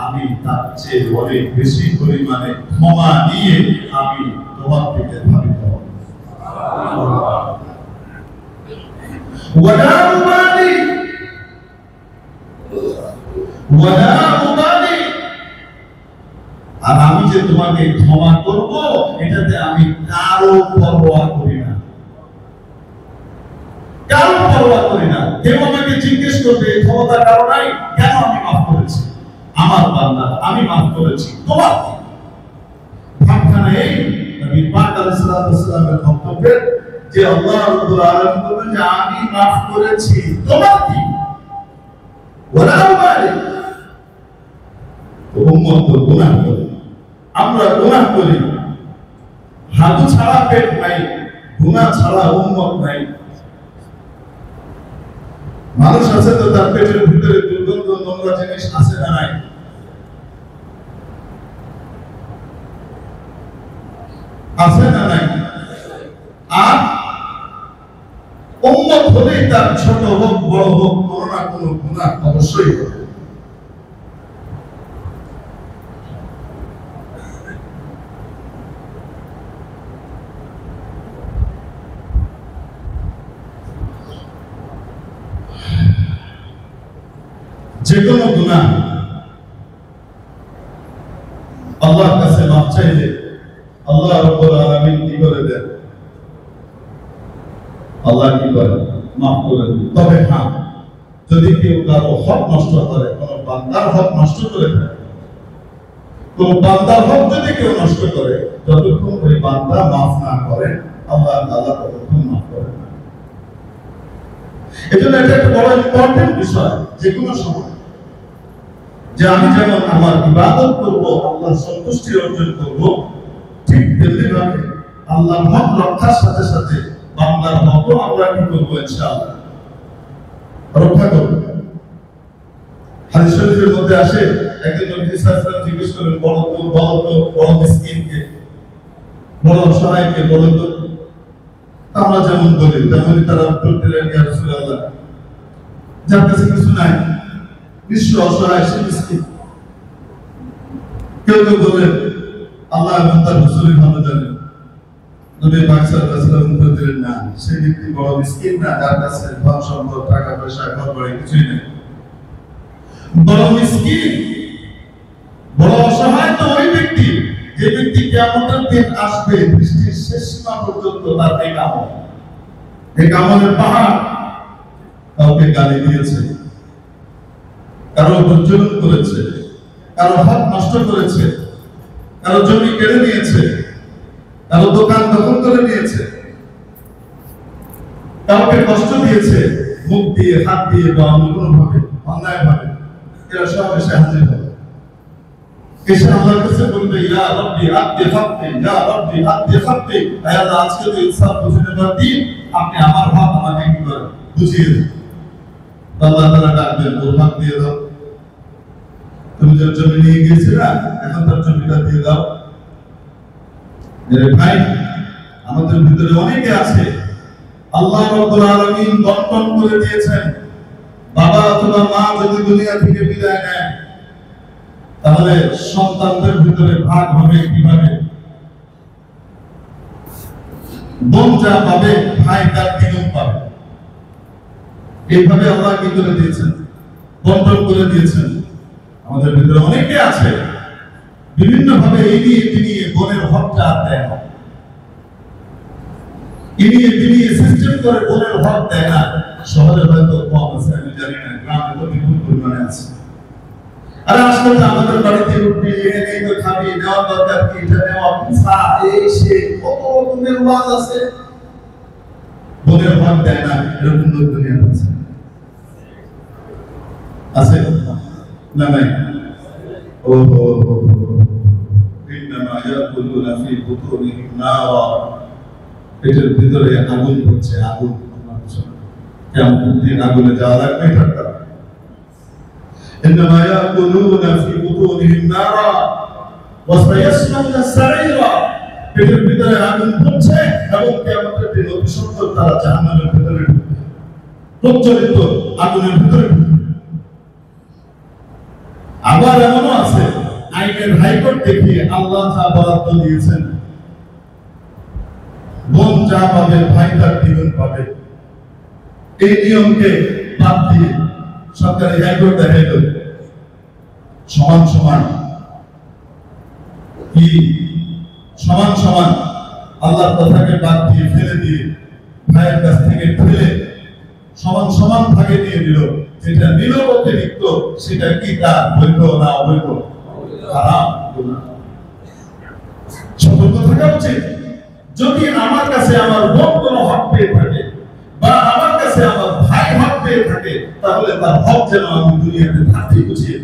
আমি তার চেয়ে অনেক বেশি পরিমাণে ক্ষমা নিয়ে আমি তোমার থেকে ধাবিত হব। ওয়ালা উবালি, আর আমি যে তোমাকে ক্ষমা করব এটাতে আমি কারো পরোয়া করি না, কারো পরোয়া করি না। কেউ আমাকে জিজ্ঞেস করবে ক্ষমতা কারো নাই, কেন আমি মাফ করেছি, আমার বান্দা আমি মাফ করেছি, তোমার কি ভাবখানা? এই নবী পাক আলাইহিস সালামের বক্তব্যে যে আল্লাহ রাব্বুল আলামিন বলেন যে আমি মাফ করেছি, তোমার কি? ওয়ালা উবালি, উম্মত তো গুনাহ করে, আমরা গুনাহ করি, হাগু ছাড়া পেট নাই, গুনাহ ছাড়া উম্মত নাই। মানুষ আছে তো তার পেটের ভিতরে দুর্গন্ধ নোংরা জিনিস আছে না নাই? আছে না নাই? আর উম্মত হলেই তার ছোট হোক বড় হোক কোনো না কোনো গুনাহ অবশ্যই হবে। যে কোনো গুনাহ আল্লাহর কাছে মাফ চাইলে আল্লাহ রাব্বুল আলামিন কি করে দেন? আল্লাহ কি করে? মাফ করে দেন। তবে হ্যাঁ, যদি কেউ কারো হক নষ্ট করে, কোন বান্দার হক নষ্ট করে দেয়, কোন বান্দার হক যদি কেউ নষ্ট করে, যতক্ষণ ওই বান্দা মাফ না করে আল্লাহ তাআলা ততক্ষণ মাফ করে না। এজন্য এটা একটা বড় ইম্পর্টেন্ট বিষয় যে কোনো সময়, যে আমি যেমন আমার ইবাদত করব, আল্লাহর সন্তুষ্টি অর্জন করব, ঠিক তেমনি ভাবে আল্লাহর হক রক্ষার সাথে সাথে বান্দার হকও আমরা কি করব? ইনশাআল্লাহ রক্ষা করব। হাদিস শরীফের মধ্যে আসে, একজন নবী সাল্লাল্লাহু আলাইহি ওয়াসাল্লাম জিজ্ঞেস করেন, বড় মিসকিনকে, বড় অসহায়কে বলো তো। আমরা যেমন বলি তেমনি তারা উত্তর দিলেন, ইয়া রাসূলুল্লাহ, যার কাছে কিছু নাই, নিঃস্ব অসহায় সে মিসকিন। কেউ কেউ বলেন আল্লাহ এবং তার রাসূলই ভালো জানেন। নবী পাক সাল্লাল্লাহু আলাইহি ওয়াসাল্লাম উত্তর দিলেন, না, সে ব্যক্তি বড় মিসকিন না যার কাছে ধন সম্পদ টাকা পয়সা ঘর বাড়ি কিছুই নেই। বড় মিসকিন, বড় অসহায় তো ওই ব্যক্তি যে ব্যক্তি কিয়ামতের দিন আসবে, বৃষ্টির শেষ সীমা পর্যন্ত তার এই আমলের পাহাড়, কাউকে গালি দিয়েছে, কারো বঞ্চনা করেছে, কারো হক নষ্ট করেছে, কারো জমি কেড়ে নিয়েছে, কারো দোকান দখল করে নিয়েছে, কাউকে কষ্ট দিয়েছে, মুখ দিয়ে হাত দিয়ে বা অন্য কোনো ভাবে অন্যায় ভাবে, এরা সব এসে হাজির হবে। এসে আল্লাহর কাছে বলবে, ইয়া রব্বি আদদি হাক্কি, ইয়া রব্বি আদদি হাক্কি, হে আল্লাহ, আজকে তো ইনসাফ বুঝে নেবার দিন, আপনি আমার হক আমাকে কি করেন? বুঝিয়ে দেন। আল্লাহ তাআলা ডাকবেন, ওর হক দিয়ে দাও, তুমি যে জমি নিয়ে গিয়েছিলে না, এখন তার জমিটা দিয়ে দাও। ভাই, আমাদের ভিতরে অনেকে আছে আল্লাহ রাব্বুল আলামিন বন্টন করে দিয়েছেন। বাবা অথবা মা যদি দুনিয়া থেকে বিদায় নেয়, তাহলে সন্তানদের ভিতরে ভাগ হবে কিভাবে? বোন যা পাবে, ভাই তার দ্বিগুণ পাবে। এইভাবে আল্লাহ কি করে দিয়েছেন? বন্টন করে দিয়েছেন। আমাদের ভিতরে অনেকে আছে বিভিন্ন ভাবে এগিয়ে বোনের হকটা দেয় না, এগিয়ে সিস্টেম করে বোনের হক দেয় না। শহরে হয়তো কম আছে, আমি জানি না, গ্রামে তো বিপুল পরিমাণে আছে। আর আসলে তো আমাদের বাড়িতে উঠবি এই তো খাবি নেওয়া দরকার কি এটা নেওয়া পিঠা এই সে কত রকমের ওয়াজ আছে বোনের হক দেয় না এরকম লোক দুনিয়াতে আছে আছে না নাই ও ইন্নামা ইয়াকুলুনা ফি বুতুনিহিম নারা পেটের ভিতরে আগুন হচ্ছে আগুন কেমন দিন আগুনে যাওয়া লাগবে এটা إنما يأكلون في بطونهم نارا وسيصلون سعيرا পেটের ভিতরে আগুন হচ্ছে এবং কিয়ামতের দিন অবিসত্তর তারা জাহান্নামের ভিতরে ঢুকবে প্রজ্বলিত আগুনের ভিতরে ঢুকবে আবার এমনও আছে আইনের হাইকোর্ট দেখিয়ে আল্লাহ যা বরাদ্দ দিয়েছেন বোন যা পাবে ভাই তার দ্বিগুণ পাবে এই নিয়মকে বাদ দিয়ে সরকারি হাইকোর্ট দেখাইল সমান সমান কি সমান সমান আল্লাহর কথাকে বাদ দিয়ে ফেলে দিয়ে ভাইয়ের কাছ থেকে ফেলে সমান সমান ভাগে দিয়ে দিল যেটা নিল অতিরিক্ত সেটা কি তার বৈধ না অবৈধ হারাম সতর্ক থাকা উচিত যদি আমার কাছে আমার বোন কোনো হক পেয়ে থাকে বা আমার কাছে আমার ভাই হক পেয়ে থাকে তাহলে তার হক যেন আমি দুনিয়াতে থাকতে বুঝিয়ে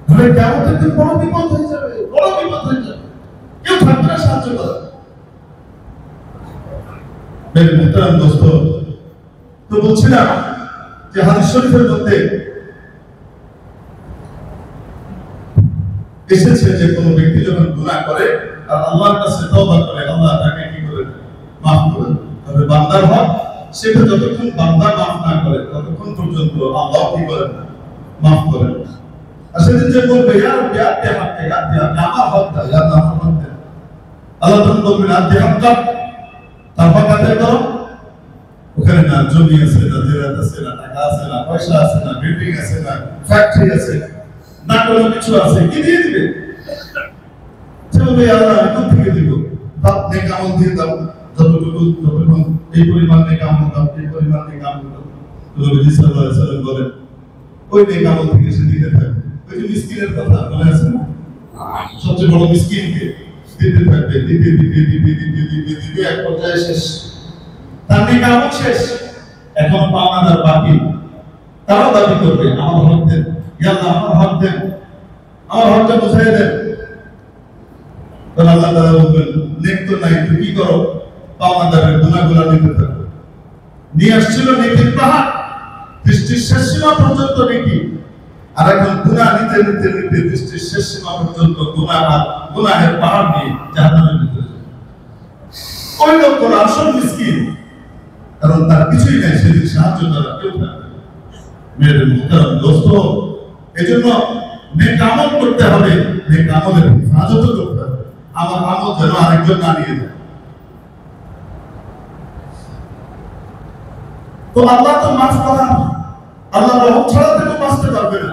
তাহলে কিয়ামতের দিন বড় বিপদ হয়ে যাবে কেউ থাকবে না সাহায্য করার মেরে মুহতারাম দোস্ত তো বলছিলাম যে হাদিস শরীফের মধ্যে এসেছে যে কোনো ব্যক্তি যখন গুনাহ করে আর আল্লাহর কাছে তওবা করে আল্লাহ তাকে কি করে মাফ করে তবে বান্দার হক সেটা যতক্ষণ বান্দা মাফ না করে ততক্ষণ পর্যন্ত আল্লাহ কি করেন মাফ করেন আর সেদিন যে বলবে ইয়া রব্বি আতি হাক্কা আমার হকটা ইয়া আমার হকটা আল্লাহ তখন বলবেন আতি হাক্কা তার হক আদায় করো ওখানে না জমি আছে না জেরাত আছে না টাকা আছে না পয়সা আছে না বিল্ডিং আছে না ফ্যাক্টরি আছে না কোনো কিছু আছে কি দিয়ে দিবে সে বলবে আল্লাহ কোথা থেকে দিব বাপ নেক আমল দিয়ে দাও যতটুকু এই পরিমাণ নেক আমল দাও এই পরিমাণ নেক আমল দাও নবী সাল্লাল্লাহু আলাইহি ওয়াসাল্লাম বলেন ওই নেক আমল থেকে সে দিতে থাকবে ওই যে মিসকিনের কথা বলে আছে না সবচেয়ে বড় মিসকিনকে দিতে থাকবে দিতে এক পর্যায়ে শেষ তার নেক আমল শেষ এখন পাওনাদার বাকি তারাও দাবি করবে আমার হক দেন ইয়া আল্লাহ আমার হক দেন আমার হকটা বুঝাই দেন আল্লাহ তাআলা বলবেন নেক তো নাই তুমি কি করো পাওনাদারের গুনাহগুলো নিতে থাকো নিয়ে আসছিল নেকির পাহাড় দৃষ্টির শেষ সীমা পর্যন্ত নেকি আর এখন গুনাহ নিতে নিতে নিতে দৃষ্টির শেষ সীমা পর্যন্ত গুনাহের পাহাড় নিয়ে জাহান্নামের ভিতরে ওই লোক কোন আসল মিসকিন কারণ তার কিছুই নাই সেদিন সাহায্য করার কেউ থাকবে মেয়েদের মুহতারাম দোস্ত এজন্য নেক আমল করতে হবে নেক আমলের হেফাজত করতে হবে আমার আমল যেন আরেকজন না নিয়ে যায় তো আল্লাহ তো মাফ করা আল্লাহ রহমত ছাড়া তো বাঁচতে পারবে না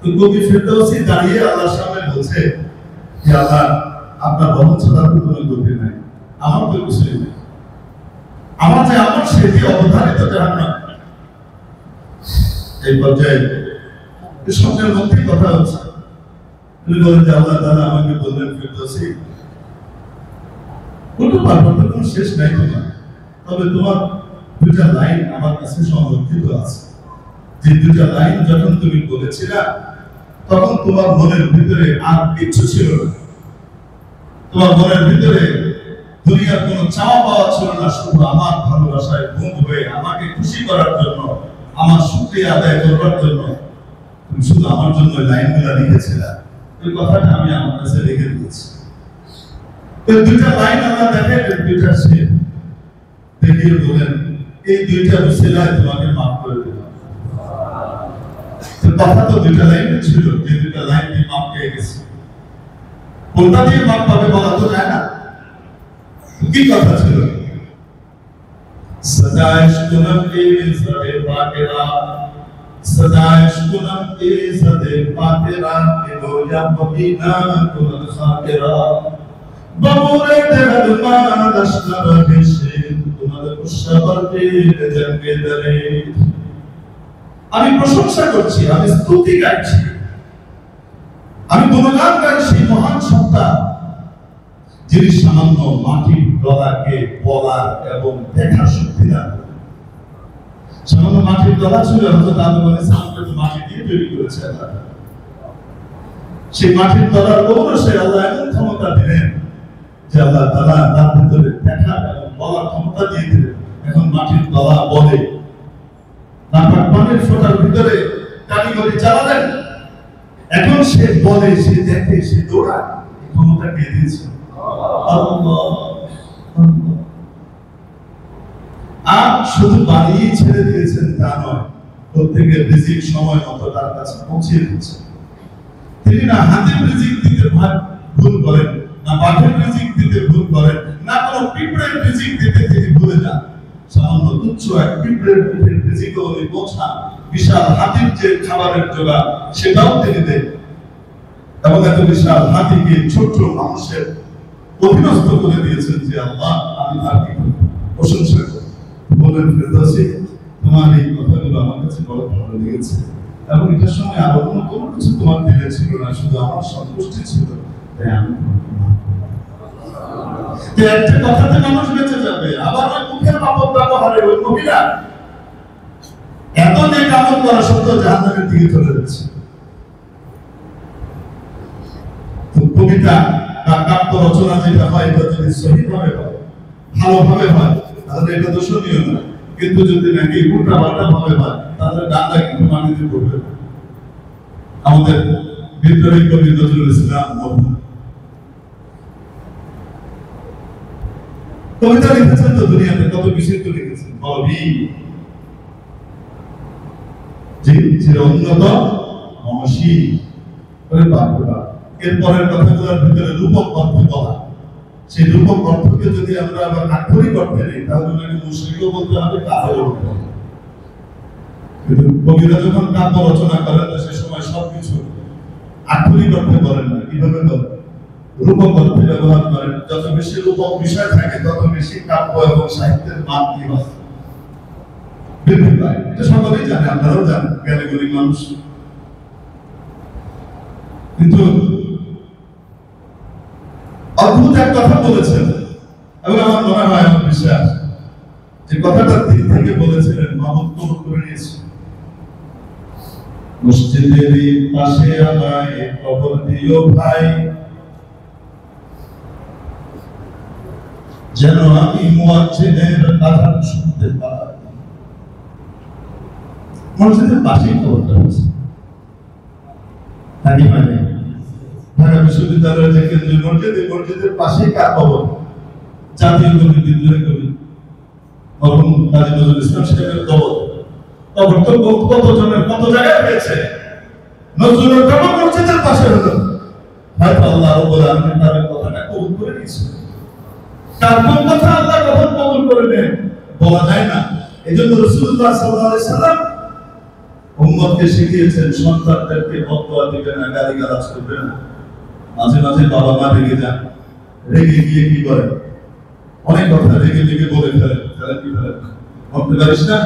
তো কবি ফেরদৌসী দাঁড়িয়ে আল্লাহর সামনে বলছে যে আল্লাহ আপনার রহমত ছাড়া তো কোনো গতি নাই আমার তো কিছুই নেই আমার যে আমল সেটি অবধারিত জাহান্নাম এই পর্যায়ে সবচেয়ে মধ্যে কথা হচ্ছে তুমি বলেন যে আল্লাহ তাআলা আমাকে বললেন ফেরদৌসী বলতে পারবো তো কোনো শেষ নাই তোমার তবে তোমার দুটা লাইন আমার কাছে সংরক্ষিত আছে যে দুটা লাইন যখন তুমি বলেছিলে তখন তোমার মনের ভিতরে আর কিছু ছিল না তোমার মনের ভিতরে দুনিয়ার কোনো চাওয়া পাওয়া ছিল না শুধু আমার ভালোবাসায় বন্ধ হয়ে আমাকে খুশি করার জন্য আমার শুকরিয়া আদায় করবার জন্য তুমি শুধু আমার জন্য লাইনগুলো লিখেছিলে ওই কথাটা আমি আমার কাছে লিখে দিয়েছি তো দুটা লাইন আমরা দেখে দুইটা সে দেখিয়ে বলেন এই দুইটা উসিলায় তোমাকে মাফ করে দিলাম তো কথা তো দুইটা লাইন ছিল যে দুইটা লাইন দিয়ে মাফ পেয়ে গেছে কোনটা দিয়ে মাফ পাবে বলা তো যায় না কি কথা ছিল সদাইশ কুনম কে সদে পাকেরা সদাইশ কুনম কে সদে পাকেরা কে গোয়া মদিনা কুনল খাকেরা বাবুরে দেহল মাদাশনা রহেশে কুনল কুশবরতে জঙ্গে দরে আমি প্রশংসা করছি আমি স্তুতি গাইছি আমি গুণগান গাই সেই মহান সত্তা যিনি সামান্য মাটির দলাকে বলার এবং দেখার শক্তি দান করেন। সামান্য মাটির দলা ছিল হয়তো আদম আলাইহিস সালামকে মাটি দিয়ে তৈরি করেছে আল্লাহ। সেই মাটির দলার পৌরসে আল্লাহ এমন ক্ষমতা দিলেন যে আল্লাহ তাআলা তার ভিতরে দেখা এবং বলার ক্ষমতা দিয়ে দিলেন। এখন মাটির দলা বলে, নাপাক পানির ফোঁটার ভিতরে কারিগরি চালালেন, এখন সে বলে, সে দেখে, সে দৌড়ায়। ক্ষমতা কে দিয়েছে? আল্লাহ। আর শুধু বানিয়ে ছেড়ে দিয়েছেন তা নয়, প্রত্যেকের রিজিক সময় মতো তার কাছে পৌঁছে দিচ্ছে। তিনি না হাতের রিজিক দিতে ভুল করেন, না বাঘের রিজিক দিতে ভুল করেন, না কোনো পিঁপড়ের রিজিক দিতে তিনি ভুলে যান। সামান্য তুচ্ছ এক পিঁপড়ের পিঠের রিজিকও উনি পৌঁছান, বিশাল হাতির যে খাবারের জোগাড় সেটাও তিনি দেন। এবং এত বিশাল হাতিকে ছোট্ট মানুষের অধীনস্থ করে দিয়েছেন যে আল্লাহ আমি আর কি প্রশংসা করি। বলেন ফেরদৌসী, তোমার এই কথাগুলো আমার কাছে বড় ভালো লেগেছে এবং এটার সঙ্গে আরো কোনো কিছু তোমার দিলে ছিল না, শুধু আমার সন্তুষ্টি ছিল, তাই আমি একটা কথাতে মানুষ বেঁচে যাবে। আবার ওই মুখের পাপক ব্যবহারে ওই মহিলা এত নেক আমল করা সত্ত্বেও জাহান্নামের দিকে চলে যাচ্ছে। কবিতা বা কাব্য রচনা যেটা হয় এটা যদি সহিভাবে হয়, ভালোভাবে হয়, তাহলে এটা দোষণীয় নয়। কিন্তু যদি নাকি উল্টা পাল্টা ভাবে হয়, তাহলে ডান্ডা কিন্তু মাটিতে পড়বে। আমাদের বিদ্রোহী কবি নজরুল ইসলাম কবিতা লিখেছেন তো দুনিয়াতে কত বিচিত্র লিখেছেন। বলবি যে চিরউন্নত মমসী ওরে বাপ রে বাপ। এরপরের কথাগুলোর ভিতরে রূপক অর্থ বলা, সেই রূপক অর্থকে যদি আমরা আবার আক্ষরিক অর্থে নিই তাহলে নাকি মুশরিকও বলতে হবে, কাফেরও বলতে হবে। কিন্তু কবিরা যখন কাব্য রচনা করেন সে সময় সবকিছু আক্ষরিক অর্থে বলেন না, কিভাবে বলেন? রূপক অর্থে ব্যবহার করেন। যত বেশি রূপক বিষয় থাকে তত বেশি কাব্য এবং সাহিত্যের মান কি হয়, বৃদ্ধি পায়। এটা সকলেই জানে, আপনারাও জানেন, জ্ঞানীগুলি মানুষ। কিন্তু অদ্ভুত এক কথা বলেছেন এবং আমার মনে হয়, আমার বিশ্বাস যে কথাটা দিক থেকে বলেছিলেন মাহমুদ কবুল করে নিয়েছে। মসজিদের পাশে আমায় কবর দিও ভাই, যেন আমি মুয়াজ্জিনের আযান শুনতে পাই। মসজিদের পাশেই কবরটা আছে। তাই মানে ঢাকা বিশ্ববিদ্যালয়ের যে কেন্দ্রীয় মসজিদ, এই মসজিদের পাশেই কার কবর? জাতীয় কবি, বিদ্রোহী কবি মরহুম কাজী নজরুল ইসলাম সাহেবের কবর। কবর তো কত জনের কত জায়গায় হয়েছে, নজরুলের কবর মসজিদের পাশে হলো। হয়তো আল্লাহ রাব্বুল আলামিন তার কথাটা কবুল করে নিয়েছে। তার কোন কথা আল্লাহ কখন কবুল করে নেন বলা যায় না। এজন্য রাসূলুল্লাহ সাল্লাল্লাহু আলাইহি সাল্লাম উম্মতকে শিখিয়েছেন সন্তানদেরকে বদদুয়া দিবেন না, গালিগালাজ করবেন না। মাঝে মাঝে বাবা মা রেগে যান, রেগে গিয়ে কি করেন? অনেক কথা রেগে রেগে বলে ফেলেন। কি ফেলেন? মরতে পারিস না,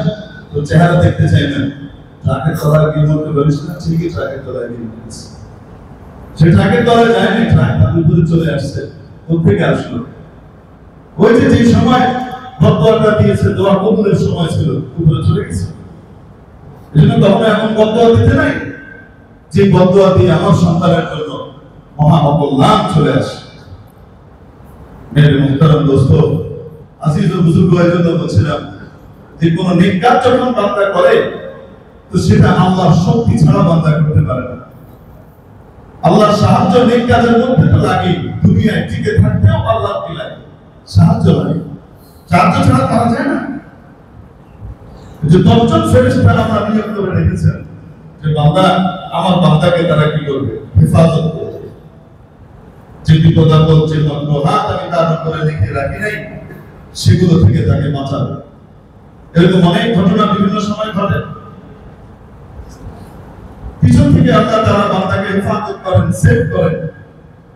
তোর চেহারা দেখতে চাই না। ট্রাকের তলায় গিয়ে মরতে পারিস না, ঠিকই ট্রাকের তলায় গিয়ে মরেছে। সে ট্রাকের তলায় যায়নি, ট্রাক তার উপরে চলে আসছে। কোথেকে আসলো? ওই যে সময় বদদুয়াটা দিয়েছে, দোয়া কবুলের সময় ছিল, উপরে চলে গেছে। এজন্য তখন এমন বদদুয়া দিতে নাই যে বদদুয়া দিয়ে আমার সন্তানের জন্য মহা অকল্যাণ চলে আসে। মেরে মুহতারাম দোস্ত, আজিজ ও বুজুর্গ জন্য বলছিলাম যে কোন নেক কাজ যখন বান্দা করে তো সেটা আল্লাহর শক্তি ছাড়া বান্দা করতে পারে না। আল্লাহর সাহায্য নেক কাজের মধ্যে তো লাগে, দুনিয়ায় টিকে থাকতেও আল্লাহ দিলেন সাহায্য লাগে। সাহায্য ছাড়া পারা যায় না। যে 10 জন ফেরেশতা আমরা নিয়োগ করে রেখেছেন যে বান্দা, আমার বান্দাকে তারা কি করবে? হেফাজত করবে। যে বিপদ আপদ, যে মকরুহাত আমি তার উপরে লিখে রাখি নাই, সেগুলো থেকে তাকে বাঁচাবে। এরকম অনেক ঘটনা বিভিন্ন সময় ঘটে। পিছন থেকে আল্লাহ তাআলা বান্দাকে হেফাজত করেন, সেভ করেন।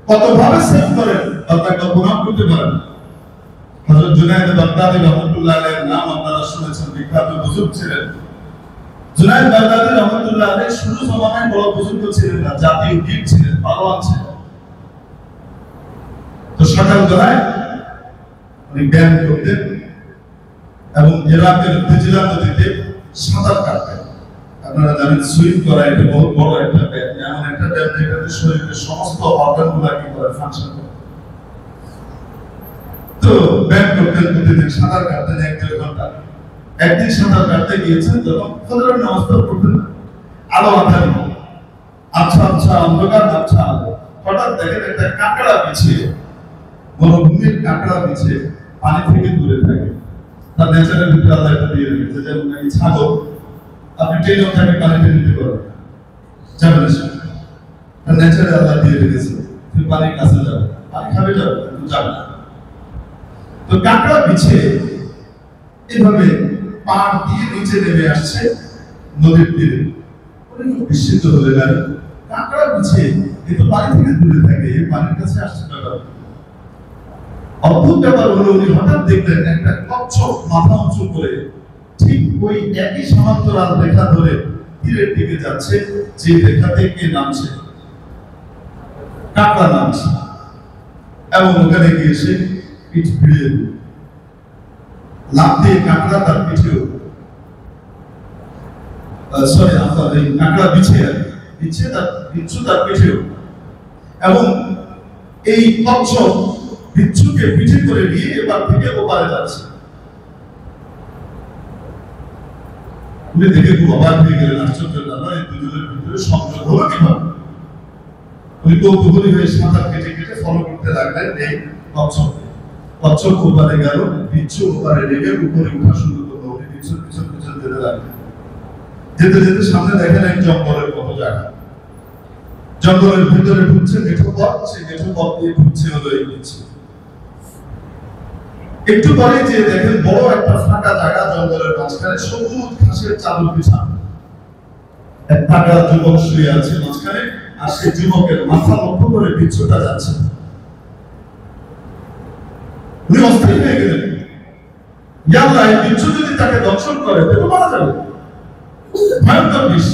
কতভাবে সেভ করেন বান্দা কল্পনা করতে পারেন। হযরত জুনায়েদ বাগদাদী রাহমাতুল্লাহ আলাইহির নাম আপনারা শুনেছেন, বিখ্যাত বুজুর্গ ছিলেন। জুনায়েদ বাগদাদী রহমাতুল্লাহ আলাইহি শুরু জমানায় বড় বুজুর্গ ছিলেন না, জাতীয় বীর ছিলেন, পালোয়ান ছিলেন। তো সকাল বেলায় উনি ব্যায়াম করতেন এবং ইরাকের দিজলা নদীতে সাঁতার কাটতেন। আপনারা জানেন সুইম করা এটা বহুত বড় একটা ব্যায়াম, এমন একটা ব্যায়াম যেটাতে শরীরের সমস্ত অর্গানগুলো কি করে ফাংশন করে। তো ব্যায়াম করতেন, প্রতিদিন সাঁতার কাটতেন 1-2 ঘন্টা। একদিন সাঁতার কাটতে গিয়েছেন, তখন ফজরের নামাজ পড়তেন, আলো আঁধারি, আচ্ছা আচ্ছা অন্ধকার, আচ্ছা আলো। হঠাৎ দেখেন একটা কাঁকড়া পিছিয়ে, মরুভূমির কাঁকড়া পিছিয়ে পানি থেকে দূরে থাকে। তার নেচারের ভিতরে আল্লাহ একটা দিয়ে রেখেছে, যেমন এই ছাগল আপনি টেনে ওঠাকে পানিতে নিতে পারবেন, যাবেন না, তার নেচারে আল্লাহ দিয়ে রেখেছে তুমি পানির কাছে যাবে, পানি খাবে যাবে কিন্তু যাবে না। তো কাঁকড়া পিছিয়ে এভাবে পাড় দিয়ে নিচে নেমে আসছে নদীর তীরে। বিস্মিত হয়ে গেল, কাঁকড়া পিছিয়ে কিন্তু পানি থেকে দূরে থাকে, এই পানির কাছে আসছে না। অদ্ভুত ব্যাপার হলো, উনি হঠাৎ দেখলেন একটা কচ্ছপ মাথা উঁচু করে ঠিক ওই একই সমান্তরাল রেখা ধরে তীরের দিকে যাচ্ছে, যে রেখা থেকে নামছে কাঁকড়া নামছে, এবং ওখানে গিয়ে সে পিঠ ভিড়িয়ে লাফ দিয়ে কাঁকড়া তার পিঠেও কাঁকড়া বিছিয়ে তার বিচ্ছু তার পিঠেও, এবং এই কচ্ছপ বিচ্ছুকে পিঠে করে নিয়ে এবার থেকে ওপারে যাচ্ছে। উনি দেখে খুব অবাক হয়ে গেলেন, আশ্চর্য ব্যাপার, এই দুজনের ভিতরে সংযোগ হলো কিভাবে। উনি কৌতূহলী হয়ে সাঁতার কেটে কেটে ফলো করতে লাগলেন এই কচ্ছপকে। কচ্ছপ ওপারে গেল, বিচ্ছু ওপারে রেখে উপরে উঠা শুরু করলো। উনি পিছন পিছন পিছন যেতে লাগলেন। যেতে যেতে সামনে দেখেন এক জঙ্গলের মতো জায়গা, জঙ্গলের ভিতরে ঢুকছে মেঠো পথ, সেই মেঠো পথ দিয়ে ঢুকছে হলো এই বিচ্ছু। একটু পরে যে দেখেন বড় একটা ফাঁকা জায়গা, জঙ্গলের মাঝখানে সবুজ ঘাসের চাদর বিছানো, এক টাকা যুবক শুয়ে আছে মাঝখানে, আর সেই যুবকের মাথা লক্ষ্য করে বিচ্ছুটা যাচ্ছে। উনি অস্থির হয়ে গেলেন, ইয়া আল্লাহ, এই বিচ্ছু যদি তাকে দর্শন করে তবে মারা যাবে, ভয়ঙ্কর বিষ।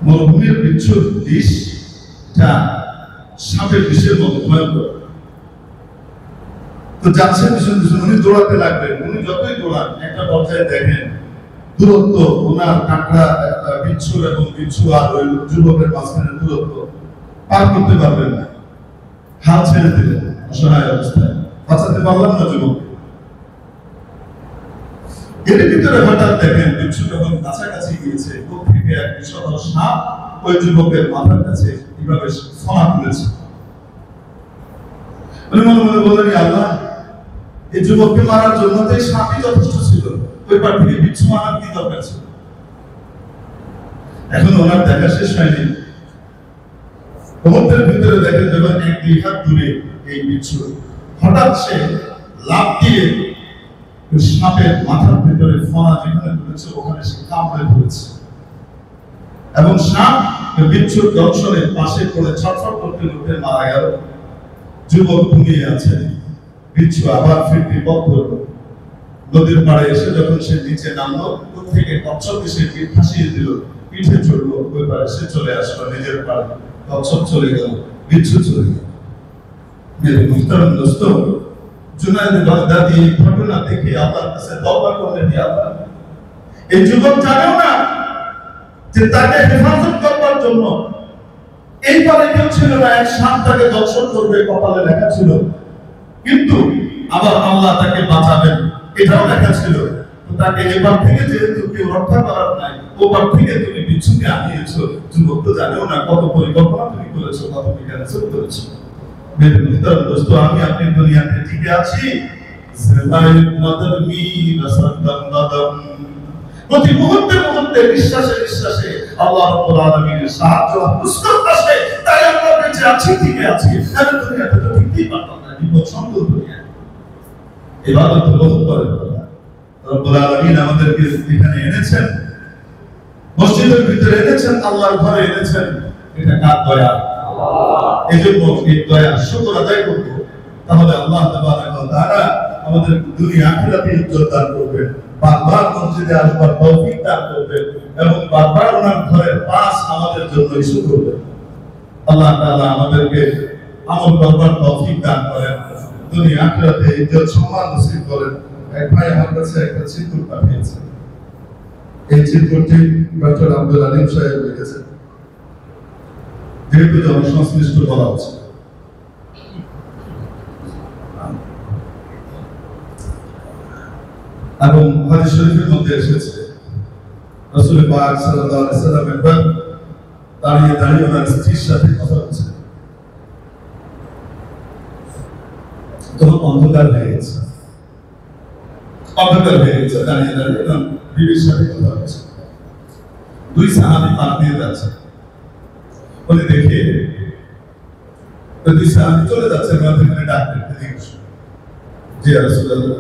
মরুভূমির বিচ্ছুর বিষ যা সাপের বিষের মতো ভয়ঙ্কর। তো যাচ্ছে পিছন পিছন, উনি দৌড়াতে লাগলেন। উনি যতই দৌড়ান, একটা পর্যায়ে দেখেন দূরত্ব ওনার কাঁকড়া বিচ্ছু এবং বিচ্ছু আর ওই যুবকের মাঝখানে দূরত্ব পার করতে পারবেন না। হাল ছেড়ে দিলেন অসহায় অবস্থায়, বাঁচাতে পারলাম না যুবক। এর ভিতরে হঠাৎ দেখেন বিচ্ছু যখন কাছাকাছি গিয়েছে, কোথা থেকে এক বিষধর সাপ ওই যুবকের মাথার কাছে কিভাবে ফনা তুলেছে। উনি মনে মনে বললেন, আল্লাহ, এই যুবককে মারার জন্য তো এই সাপই যথেষ্ট ছিল, ওই পার থেকে বিচ্ছু মারার কি দরকার ছিল। এখন ওনার দেখা শেষ হয়নি, সমুদ্রের ভিতরে দেখেন যখন 1-2 হাত দূরে এই বিচ্ছু, হঠাৎ সে লাফ দিয়ে সাপের মাথার ভিতরে ফনা যেখানে তুলেছে ওখানে সে কামড়ে ধরেছে, এবং সাপ বিচ্ছুর দংশনে পাশে পড়ে ছটফট করতে করতে মারা গেল। যুবক ঘুমিয়ে আছে, বিচ্ছু আবার ফিরতি পথ ধরল। নদীর পাড়ে এসে যখন সে নিচে নামলো, থেকে কচ্ছপকে সে ফাঁসিয়ে দিল, পিঠে চড়লো, ওই পাড়ে সে চলে আসলো নিজের পাড়ে। কচ্ছপ চলে গেল, বিচ্ছু চলে গেল। মেরে মুহতারাম দোস্ত, জুনায়েদ বাগদাদী এই ঘটনা দেখে আল্লাহর কাছে তওবা করলেন, ইয়া আল্লাহ, এই যুবক জানেও না যে তাকে হেফাজত করবার জন্য এই পারে কেউ ছিল না, এক সাপ তাকে দর্শন করবে, কপালে লেখা ছিল, কিন্তু আবার আল্লাহ তাকে বাঁচাবেন এটাও লেখা ছিল। তাকে এবার থেকে যেহেতু কেউ রক্ষা করার নাই, ওবার থেকে তুমি বিচ্ছুকে আনিয়েছো। যুবক তো জানেও না কত পরিকল্পনা তুমি করেছো, কত মেকানিজম করেছো। মেরে মুহতারাম দোস্ত, আমি আপনি দুনিয়াতে টিকে আছি প্রতি মুহূর্তে মুহূর্তে বিশ্বাসে বিশ্বাসে আল্লাহ রাব্বুল আলামিনের সাহায্য মুসলত আছে, তাই আমরা বেঁচে আছি, টিকে আছি। আমি দুনিয়াতে তো টিকতেই পারতাম না, বিপদ সংকুল দুনিয়া। ইবাদত বহুত করেন রব্বুল আলামিন আমাদেরকে এখানে এনেছেন, মসজিদের ভিতরে এনেছেন, আল্লাহর ঘরে এনেছেন, এটা কার দয়া? আল্লাহ। এজন্য এই দয়া শুকর আদায় করব, তাহলে আল্লাহ তাবারাক ওয়া তাআলা আমাদের দুনিয়া আখিরাতে ইজ্জত দান করবেন। বারবার মসজিদে আসবার তৌফিক দান করবেন এবং বারবার ওনার ঘরের পাশ আমাদের জন্য ইস্যু করবেন। আল্লাহ তাআলা আমাদেরকে আমল করবার তৌফিক দান করেন, দুনিয়া আখিরাতে ইজ্জত সম্মান নসিব করেন। এক ভাই আমার কাছে একটা চিত্র পাঠিয়েছেন, এই চিত্রটি ডক্টর আব্দুল আলিম সাহেব লিখেছেন, যেহেতু জনসংশ্লিষ্ট বলা হচ্ছে। এবং হাদিস শরীফের মধ্যে এসেছে রাসূল পাক সাল্লাল্লাহু আলাইহি ওয়াসাল্লাম একবার দাঁড়িয়ে দাঁড়িয়ে ওনার স্ত্রীর সাথে কথা বলছেন। তখন অন্ধকার হয়ে গেছে, দাঁড়িয়ে দাঁড়িয়ে বিবির সাথে কথা বলছে। দুই সাহাবী পার দিয়ে যাচ্ছে, উনি দেখে দুই সাহাবী চলে যাচ্ছে, ওনাদেরকে ডাকলেন, জি ইয়া রাসূলুল্লাহ।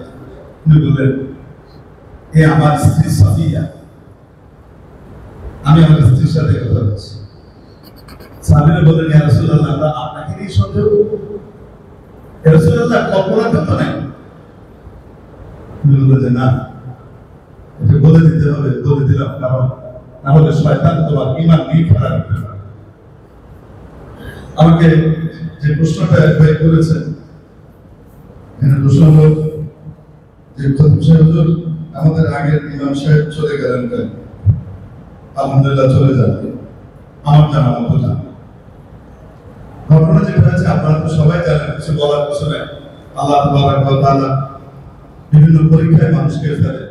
উনি বললেন, এ আমার স্ত্রী সাফিয়া, আমি আমার স্ত্রীর সাথে কথা বলছি। সাহাবীরা বললেন, ইয়া রাসূলুল্লাহ, আমরা আপনাকে নিয়ে সন্দেহ করব? ইয়া রাসূলুল্লাহ, কল্পনা তো নাই। উনি বললেন যে না, এটা বলে দিতে হবে। বলে দিলাম, কারণ না হলে শয়তান তোমার ঈমান নিয়ে খেলা করতে পারে। আমাকে যে প্রশ্নটা একবার করেছেন, এখানে প্রশ্ন হলো যে খতিব সাহেব হুজুর, আমাদের আগের ইমাম সাহেব চলে গেলেন কেন? আলহামদুলিল্লাহ চলে যাবে, আমার জানা মতো জানা। ঘটনা যেটা হয়েছে আপনারা তো সবাই জানেন, কিছু বলার কিছু নেই। আল্লাহ তাবারক ওয়া তাআলা বিভিন্ন পরীক্ষায় মানুষকে ফেলে,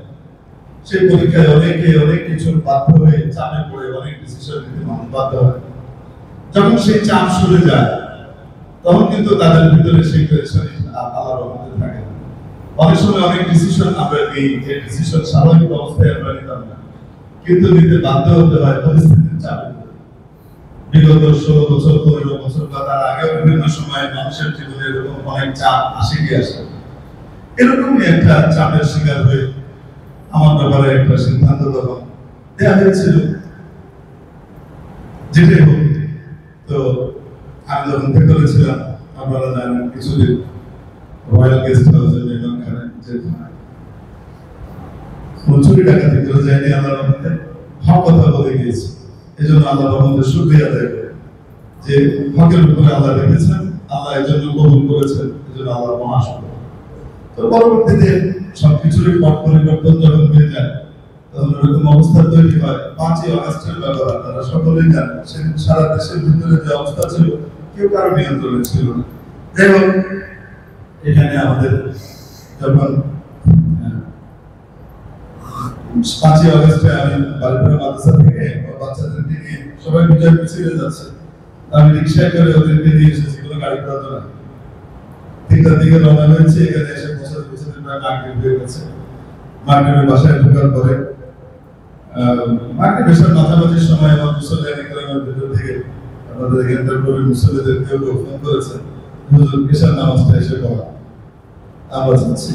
সেই পরীক্ষায় অনেকে অনেক কিছু বাধ্য হয়ে চাপে পড়ে অনেক ডিসিশন নিতে মানুষ বাধ্য হয়। যখন সেই চাপ সরে যায় তখন কিন্তু তাদের ভিতরে সেই প্রেশার আল্লাহর রহমতে থাকে। অনেক সময় অনেক ডিসিশন আমরা নিই, যে ডিসিশন স্বাভাবিক অবস্থায় আমরা নিতাম না, কিন্তু নিতে বাধ্য হতে হয় পরিস্থিতির চাপে। বিগত 16 বছর 15 বছর বা তার আগেও বিভিন্ন সময় মানুষের জীবনে এরকম অনেক চাপ আসে গিয়ে আসে। এরকমই একটা চাপের শিকার হয়ে আমার ব্যাপারে একটা সিদ্ধান্ত তখন দেওয়া হয়েছিল, যেটাই হোক। তো আমি যখন ভেতরে ছিলাম, আপনারা জানেন কিছুদিন রয়্যাল গেস্ট হাউসের মেহমানখানে যেখানে চুরি ডাকাতি করে যায়নি, আল্লাহর রহমতে হক কথা বলে গিয়েছি। এই জন্য আল্লাহর রহমতে শুকরিয়া আদায় করি যে হকের উপরে আল্লাহ রেখেছেন, আল্লাহ এর জন্য কবুল করেছেন, এই জন্য আল্লাহর মহাশুকর। তো পরবর্তীতে সবকিছুরই পট পরিবর্তন যখন হয়ে যায় তখন এরকম অবস্থা তৈরি হয়। 5ই আগস্টের ব্যাপার আপনারা সকলেই জানেন, সেদিন সারা দেশের ভিতরে যে অবস্থা ছিল কেউ কারো নিয়ন্ত্রণে ছিল না। যাই হোক, এখানে আমাদের যখন 5ই আগস্টে আমি বালিপুরা মাদ্রাসা থেকে বাচ্চাদেরকে নিয়ে সবাই বিজয় মিছিলে যাচ্ছে, আমি রিক্সায় করে ওদেরকে নিয়ে এসেছি, কোনো গাড়ি করা তো না। 3টার দিকে রওনা হয়েছে, এখানে এসে পৌঁছাতে প্রায় মাগরিব হয়ে গেছে। মাগরিবের বাসায় ঢোকার পরে মাগরিব এসার মাঝামাঝি সময় আমার মুসল্লি একরামের ভিতর থেকে আমাদের এখানকার কবি মুসল্লিদের কেউ ফোন করেছেন, হুজুর এসার নামাজটা এসে পড়া, আমরা যাচ্ছি।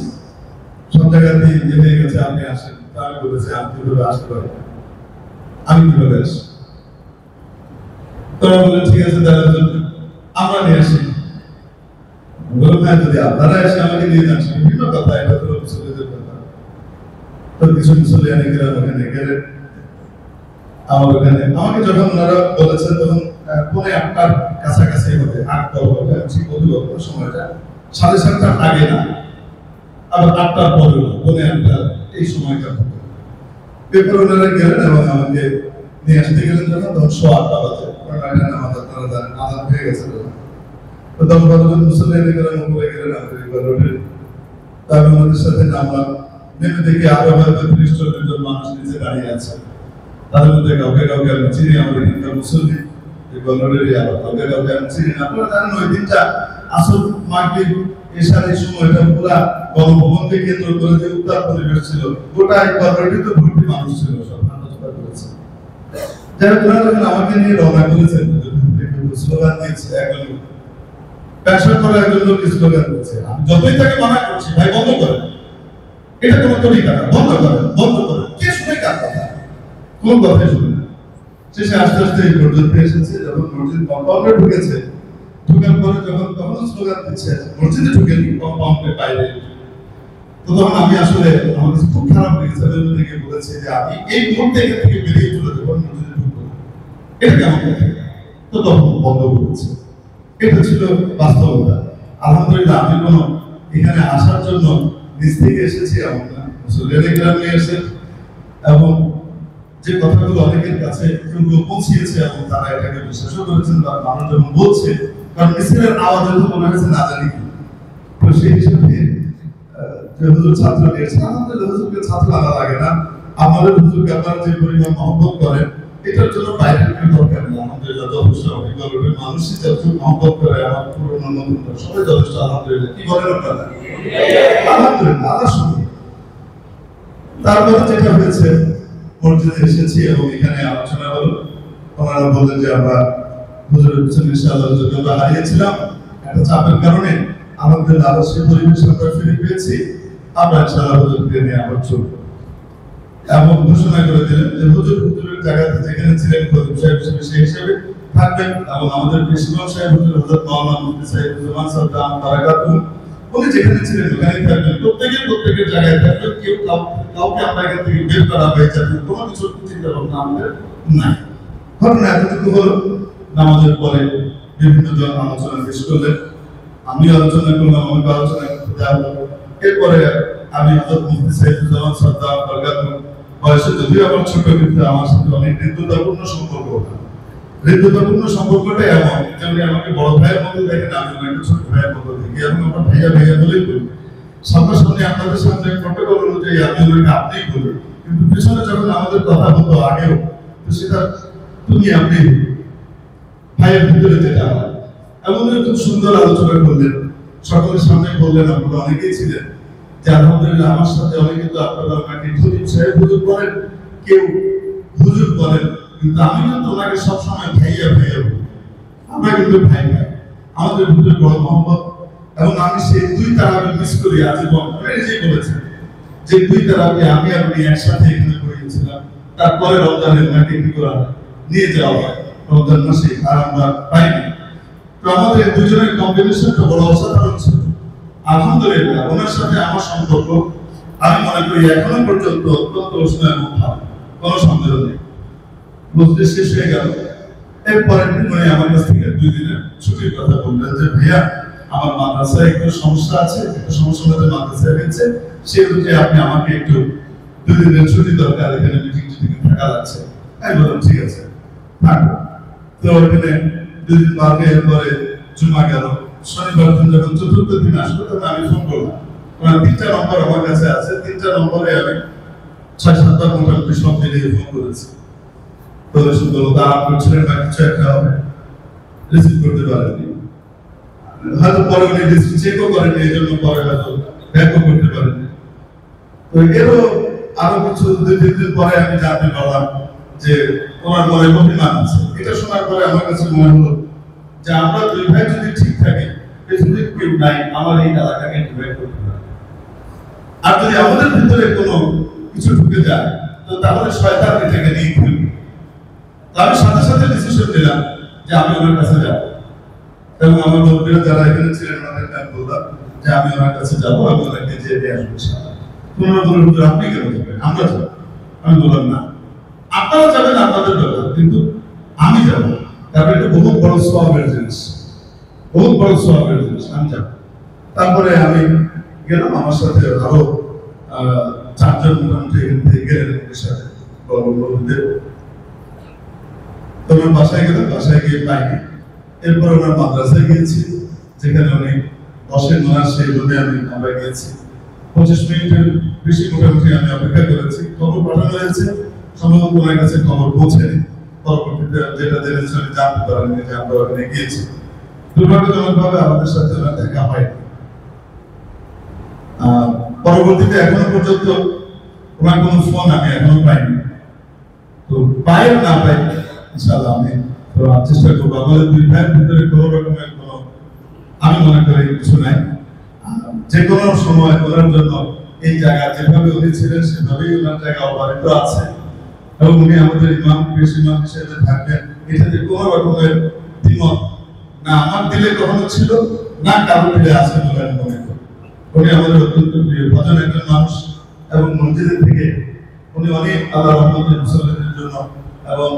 সব জায়গাতেই হয়ে গেছে, আপনি আসেন। আমি বলেছি, আপনি কিভাবে আসতে পারেন, আমি কিভাবে আসি? তোরা বললেন ঠিক আছে, তাহলে আমরা নিয়ে আসি। বললাম হ্যাঁ, যদি আপনারা এসে আমাকে নিয়ে যান বিভিন্ন কথা, এটা তো মুসল্লিদের কথা। তো কিছু মুসল্লি একরাম ওখানে গেলেন, আমার ওখানে আমাকে যখন ওনারা বলেছেন তখন 8:30 কাছাকাছি হবে, 8:10 হবে। ঠিক বলব সময়টা 7:30টার আগে না, আবার 8টার পরে না, 8:30 এই সময়টা হবে। পেপার ওনারা গেলেন এবং আমাকে নিয়ে আসতে গেলেন যখন, তখন 8:15 বাজে। কারণ এটা নামাজ আপনারা জানেন, আজান হয়ে গেছে। তো 10-12 জন মুসল্লি একরাম উপরে গেলেন আমাদের রোডে। তো আমি ওনাদের সাথে নামলাম, নেমে দেখি আরো হয়তো 30-40 জন মানুষ নিচে দাঁড়িয়ে আছে। তাদের মধ্যে কাউকে কাউকে আমি চিনি, আমাদের এখানকার মুসল্লি গণরেরই, আবার কাউকে কাউকে আমি চিনি না। আপনারা জানেন ওই দিনটা আসল মাগরিব এশার এই সময়টা পুরা গণভবনকে কেন্দ্র করে যে উত্তাপ পরিবেশ ছিল, গোটা গণরেরই তো ভর্তি মানুষ ছিল, সব আনন্দ করেছে। যারা ওনারা যখন আমাকে নিয়ে রওনা করেছেন, স্লোগান দিয়েছে, একজন ব্যবসা করা একজন লোক স্লোগান দিয়েছে, আমি যতই তাকে মানা করছি, ভাই বন্ধ করে, এটা কোনো তরিকা না, বন্ধ করে, বন্ধ করে। কে শুনে কার কথা? কোন কথা শুনে? শেষে আস্তে আস্তে এই পর্যন্ত এসেছে। যখন মসজিদ কম্পাউন্ডে ঢুকেছে, ঢুকার পরে যখন তখন স্লোগান দিচ্ছে, মসজিদে ঢুকেনি, কম্পাউন্ডের বাইরে। তো তখন আমি আসলে আমার কাছে খুব খারাপ লেগেছে, আমি ওদেরকে বলেছি যে আমি এই মুহূর্তে এখান থেকে বেরিয়ে চলে যাবো, মসজিদে ঢুকবো না। এটা কেমন কথা? তো তখন বন্ধ করেছে। এটা ছিল বাস্তবতা। আলহামদুলিল্লাহ আমি কোনো এখানে আসার জন্য নিজ থেকে এসেছি এমন না, টেলিগ্রামে এসে এবং যে কথাগুলো অনেকের কাছে পৌঁছিয়েছে এবং তারা এটাকে বিশ্বাসও করেছেন বা মানুষ যখন বলছে, কারণ মিছিলের আওয়াজ হয়তো মনে হয়েছে না জানি কি। তো সেই হিসাবে হুজুর ছাত্র নিয়েছে, আমাদের হুজুরকে ছাত্র আনা লাগে না, আমাদের হুজুরকে আপনারা যে পরিমাণ মহব্বত করেন এটার জন্য বাইরের কেউ দরকার নেই। আলহামদুলিল্লাহ যথেষ্ট অভিজ্ঞ মানুষই যত মহব্বত করে, আমার পুরোনো নতুন সবাই যথেষ্ট। আলহামদুলিল্লাহ কি বলেন আপনারা? আলহামদুলিল্লাহ আল্লাহ শুনুন। তারপরে যেটা হয়েছে, মসজিদে এসেছি এবং এখানে আলোচনা হলো। ওনারা বললেন যে আমরা হুজুরের পিছনে ইনশাআল্লাহ হুজুরকে হারিয়েছিলাম একটা চাপের কারণে, আমাদের আদর্শ পরিবেশ আমরা ফিরে পেয়েছি, আমরা ইনশাআল্লাহ হুজুরকে নিয়ে আবার চলবো। এবং ঘোষণা করে দিলেন যে হুজুরের জায়গাতে যেখানে ছিলেন খতিব সাহেব হিসেবে সেই হিসেবে থাকবেন এবং আমাদের প্রিন্সিপাল সাহেব হুজুর হযরত মাওলানা মুফতি সাহেব জুমান সাদ্দাম বারাকাতুহু উনি যেখানে ছিলেন ওখানেই থাকবেন, প্রত্যেকের জায়গায় থাকবেন। কেউ কাউকে আমরা এখান থেকে বের করা হয়েছে কোনো কিছু চিন্তা ভাবনা আমাদের নাই। ঘটনা এতটুকু হলো। নামাজের পরে বিভিন্ন জন আলোচনা শেষ করলেন, আমি আলোচনা করলাম, আমাকে আলোচনা করতে দেওয়া হলো। এরপরে আমি হযরত মুফতি সাহেব জুমান সাদ্দাম বারাকাতুহু বয়সে যদিও আমার ছোট, কিন্তু আমার সাথে অনেক হৃদ্যতাপূর্ণ সম্পর্ক। হৃদ্যতাপূর্ণ সম্পর্কটা এমন যে উনি আমাকে বড় ভাইয়ের মতো দেখেন, আমি ওনাকে ছোট ভাইয়ের মতো দেখি এবং আমার ভাইয়া ভাইয়া বলেই বলি। সামনাসামনি আপনাদের সামনে প্রটোকল অনুযায়ী আমি ওনাকে আপনিই বলি, কিন্তু পিছনে যখন আমাদের কথা হতো আগেও, তো সেটা তুমি আপনি ভাইয়ের ভিতরে যেটা হয়। এবং উনি খুব সুন্দর আলোচনা করলেন, সকলের সামনে বললেন, আপনারা অনেকেই ছিলেন যে আলহামদুলিল্লাহ আমার সাথে অনেকে তো আপনারা ওনাকে খতিব সাহেব হুজুর বলেন, কেউ হুজুর বলেন, কিন্তু আমি কিন্তু ওনাকে সবসময় ভাইয়া ভাইয়া বলি। আমরা কিন্তু ভাই ভাই, আমাদের ভিতরে বড় মহব্বত। এবং আমি সেই দুই তারাবি মিস করি আজীবন। নিজেই বলেছেন যে দুই তারাবি আমি আর উনি একসাথে এখানে পড়িয়েছিলাম, তারপরে রমজানের মাঠে কি করা নিয়ে যাওয়া হয় রমজান মাসে, আর আমরা পাইনি। তো আমাদের দুজনের কম্বিনেশনটা বড় অসাধারণ ছিল। আলহামদুলিল্লাহ ওনার সাথে আমার সম্পর্ক আমি মনে করি এখনো পর্যন্ত অত্যন্ত উষ্ণ এবং ভালো, কোনো সন্দেহ নেই। বুঝতে শেষ হয়ে গেল। এরপরে উনি আমার কাছ থেকে 2 দিনের ছুটির কথা বললেন যে ভাইয়া আমার মাদ্রাসায় একটু সমস্যা আছে, একটু সমস্যা মধ্যে মাদ্রাসায় হয়েছে, সেই অনুযায়ী আপনি আমাকে একটু 2 দিনের ছুটি দরকার, এখানে মিটিং থাকা লাগছে। আমি বললাম ঠিক আছে থাকবো। তো ওখানে 2 দিন বাদে এরপরে জুমা গেল, শনিবার দিন যখন চতুর্থ দিন আসলো তখন আমি ফোন করলাম। ওনার 3টা নম্বর আমার কাছে আছে, 3টা নম্বরে আমি 6-7 বার মোটামুটি সব মিলিয়ে ফোন করেছি। তো সুন্দর তারা করছিলেন বা কিছু একটা হবে, রিসিভ করতে পারেননি, হয়তো পরে উনি রিসিভ চেকও করেননি, এই জন্য পরে হয়তো ব্যাকও করতে পারেননি। তো এরও আরো কিছু 2-3 দিন পরে আমি জানতে পারলাম যে ওনার মনে অভিমান আছে। এটা শোনার পরে আমার কাছে মনে হলো যে আমরা 2 ভাই যদি ঠিক থাকি, পৃথিবীর কেউ নাই আমার এই এলাকাকে ডিভাইড করতে পারে। আর যদি আমাদের ভিতরে কোনো কিছু ঢুকে যায়, তো তাহলে শয়তান এটাকে নিয়ে ফেলবে। আমি সাথে সাথে ডিসিশন নিলাম যে আমি ওনার কাছে যাব, এবং আমার বন্ধুরা যারা এখানে ছিলেন ওনাদেরকে আমি বললাম যে আমি ওনার কাছে যাব, আমি ওনাকে যেয়ে দিয়ে আসবো। তোমরা বললেন হুজুর আপনি কেন যাবেন, আমরা যাবো। আমি বললাম না, আপনারা যাবেন আপনাদের ব্যাপার, কিন্তু আমি যাব, কারণ এটা বহুত বড় সওয়াবের জিনিস, বহুত বড় সওয়াবের জিনিস, আমি যাব। তারপরে আমি গেলাম, আমার সাথে আরো 4 জন মোটামুটি এখান থেকে গেলেন ওদের সাথে বড় বড়দের। তো আমি বাসায় গেলাম, বাসায় গিয়ে পাইনি। এরপর ওনার মাদ্রাসায় গিয়েছি, যেখানে উনি বসেন ওনার সেই রুমে আমরা গিয়েছি। 25 মিনিটের বেশি মোটামুটি আমি অপেক্ষা করেছি। খবর পাঠানো হয়েছে, সম্ভবত ওনার কাছে খবর পৌঁছেনি। পরবর্তীতে যেটা জেনেছি উনি জানতে পারেননি যে আমরা ওখানে গিয়েছি। দুর্ভাগ্যজনকভাবে আমাদের সাথে ওনার দেখা হয়নি। পরবর্তীতে এখনো পর্যন্ত ওনার কোনো ফোন আমি এখনো পাইনি। তো পাই না পাই ইনশাআল্লাহ আমি চেষ্টা করবো। আমাদের 2 ভাইয়ের ভিতরে কোনো রকমের কোনো আমি মনে করি কিছু নাই। যে কোনো সময় ওনার জন্য এই জায়গা যেভাবে উনি ছিলেন সেভাবেই ওনার জায়গা অবারিত আছে, এবং উনি আমাদের ইমাম পেশ ইমাম হিসেবে থাকবেন, এটাতে কোনো রকমের দ্বিমত না আমার দিলে কখনো ছিল, না কারো দিলে আছে বলে আমি মনে করি। উনি আমাদের অত্যন্ত প্রিয় ভজন একজন আল্লাহ রহমতের মুসলিমদের জন্য এবং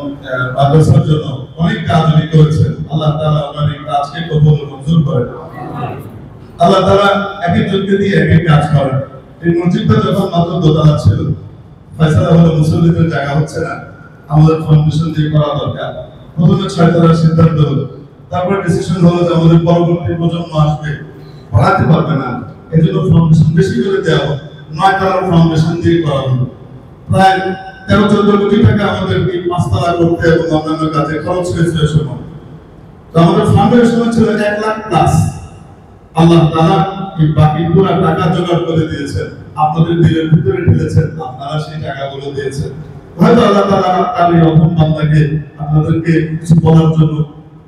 মাদ্রাসার জন্য অনেক কাজ উনি করেছেন। আল্লাহ তাআলা ওনার এই কাজকে কবুল ও মঞ্জুর করেন। আল্লাহ তাআলা এক একজনকে দিয়ে এক এক কাজ করেন। এই মসজিদটা যখন মাত্র দোতলা ছিল, ফয়সালা হলো মুসলিমদের জায়গা হচ্ছে না, আমাদের ফাউন্ডেশন দিয়ে করা দরকার। প্রথমে 6 তলার সিদ্ধান্ত হলো, তারপর ডিসিশন হলো যে আমাদের পরবর্তী প্রজন্ম আসবে, পড়াতে পারবে না, এই জন্য ফাউন্ডেশন বেশি করে দেওয়া হোক। 9 তলার ফাউন্ডেশন দিয়ে করা হলো। প্রায় 13-14 কোটি টাকা আমাদের এই 5 তলা করতে এবং অন্যান্য কাজে খরচ হয়েছে এই সময়। তো আমাদের ফাউন্ডেশন ছিল 1 লাখ প্লাস। আল্লাহ তাআলা এই বাকি পুরো টাকা জোগাড় করে দিয়েছেন, আপনাদের দিলের ভিতরে ঢেলেছেন, আপনারা সেই টাকাগুলো দিয়েছেন। হয়তো আল্লাহ তাআলা তার এই অধম বান্দাকে আপনাদেরকে কিছু বলার জন্য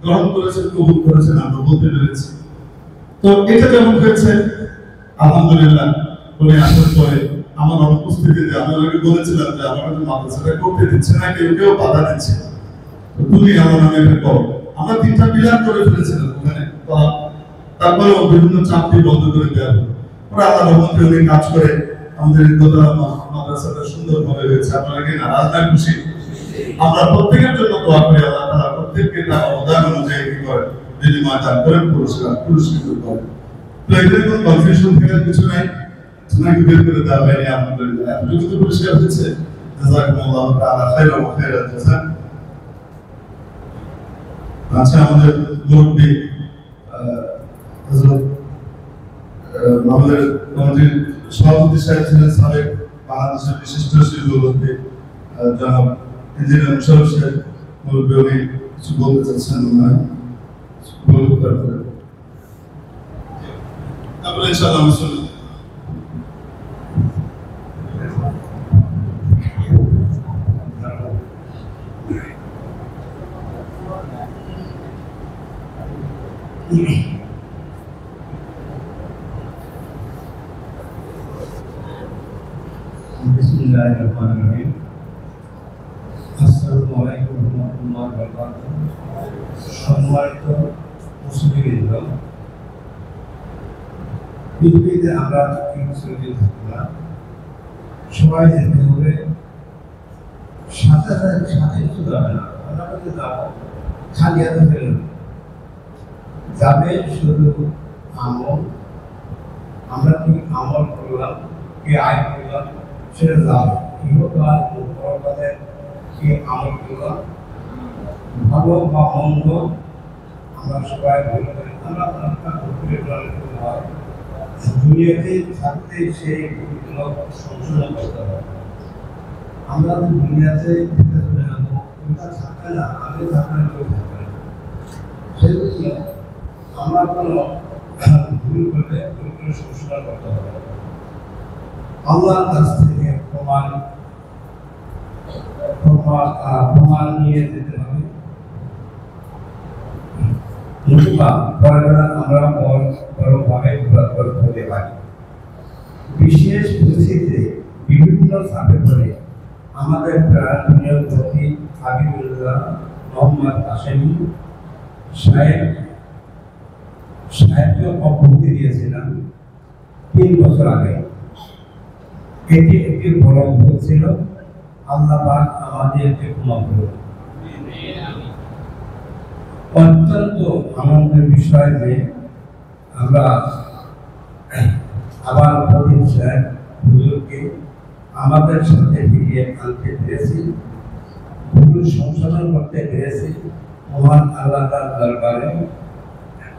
গ্রহণ করেছেন, কবুল করেছেন, আমরা বলতে পেরেছি। তো এটা যেমন হয়েছে আলহামদুলিল্লাহ। উনি আসার পরে আমার অনুপস্থিতিতে আমি ওনাকে বলেছিলাম যে আমাকে মাদ্রাসাটা করতে দিচ্ছে না, কেউ কেউ বাধা দিচ্ছে, তুমি আমার নামে এটা করো। আমরা 3টা পিলার করে ফেলেছিলাম ওখানে, তারপরে বিভিন্ন চাকরি বন্ধ করে দেওয়া হলো। পরে আল্লাহ রহমতে উনি কাজ করে আমাদের এই দোতলা মাদ্রাসাটা সুন্দরভাবে হয়েছে। আপনারা কি নারাজ না খুশি? আমরা প্রত্যেকের জন্য দোয়া করি, আল্লাহ তাআলা প্রত্যেককে তার অবদান অনুযায়ী কি করেন, বিনিময় দান করেন, পুরস্কৃত করেন। তো এখানে কোনো কনফিউশন থাকার কিছু নাই, নাকি বের করে দেওয়া হয়নি। আলহামদুলিল্লাহ এতটুকু তো পরিষ্কার হচ্ছে। জাযাকুমুল্লাহু তাআলা খায়রান ওয়া খায়রাল জাযা। আচ্ছা, আমাদের মুরব্বি হযরত আমাদের কমিটির সভাপতি সাহেব ছিলেন সাবেক বাংলাদেশের বিশিষ্ট শিল্পপতি জনাব ইঞ্জিনিয়ার মুশাররফ সাহেব, মুরব্বি উনি কিছু বলতে চাচ্ছেন, ওনারা বলতে পারবেন। তারপরে ইনশাআল্লাহ মুসলিম বিসমিল্লাহিররহমানিররহিম। আসসালামু আলাইকুম ওয়া রাহমাতুল্লাহি ওয়া বারাকাতুহু। সম্মানিত মুসলিমবৃন্দ, পৃথিবীতে আমরা মুসলিম থাকি না, সবাই যেতে হবে, সাথে সাথে কিছু যাবে না। আমরা বলতে যাবো খালি হাতে ফেলে যাবে শুধু আমল। আমরা কি আমল করলাম, কি আয় করলাম, সেটা যাবে। ইহকাল পরকালে কি আমল করলাম, ভালো বা মন্দ আমরা সবাই ভালো করি। আমরা হয় দুনিয়াতে থাকতে সেই ভুলগুলো সংশোধন করতে হবে। আমরা দুনিয়াতে থাকবে না, আমি থাকবে না, কেউ থাকবে না। সেজন্য আমরা কোনো ভুল করলে ভুলগুলো সংশোধন করতে হবে। আল্লাহর কাছ থেকে প্রমাণ নিয়ে যেতে হবে। আমরা বড়ভাবে হতে পারি। বিশেষ পরিস্থিতিতে বিভিন্ন চাপে পড়ে আমাদের প্রাণীয় প্রতি হাবিবুল্লাহ মোহাম্মদ হাশেমি সাহেবকে অব্যাহতি দিয়েছিলাম 3 বছর আগে। এটি একটি বড় ভুল ছিল। আল্লাহ পাক আমাদেরকে ক্ষমা করুন। অত্যন্ত আনন্দের বিষয় যে আমরা আবার প্রদীপ সাহেব হুজুরকে আমাদের সাথে ফিরিয়ে আনতে পেরেছি, ভুল সংশোধন করতে পেরেছি। মহান আল্লাহ তাআলার দরবারে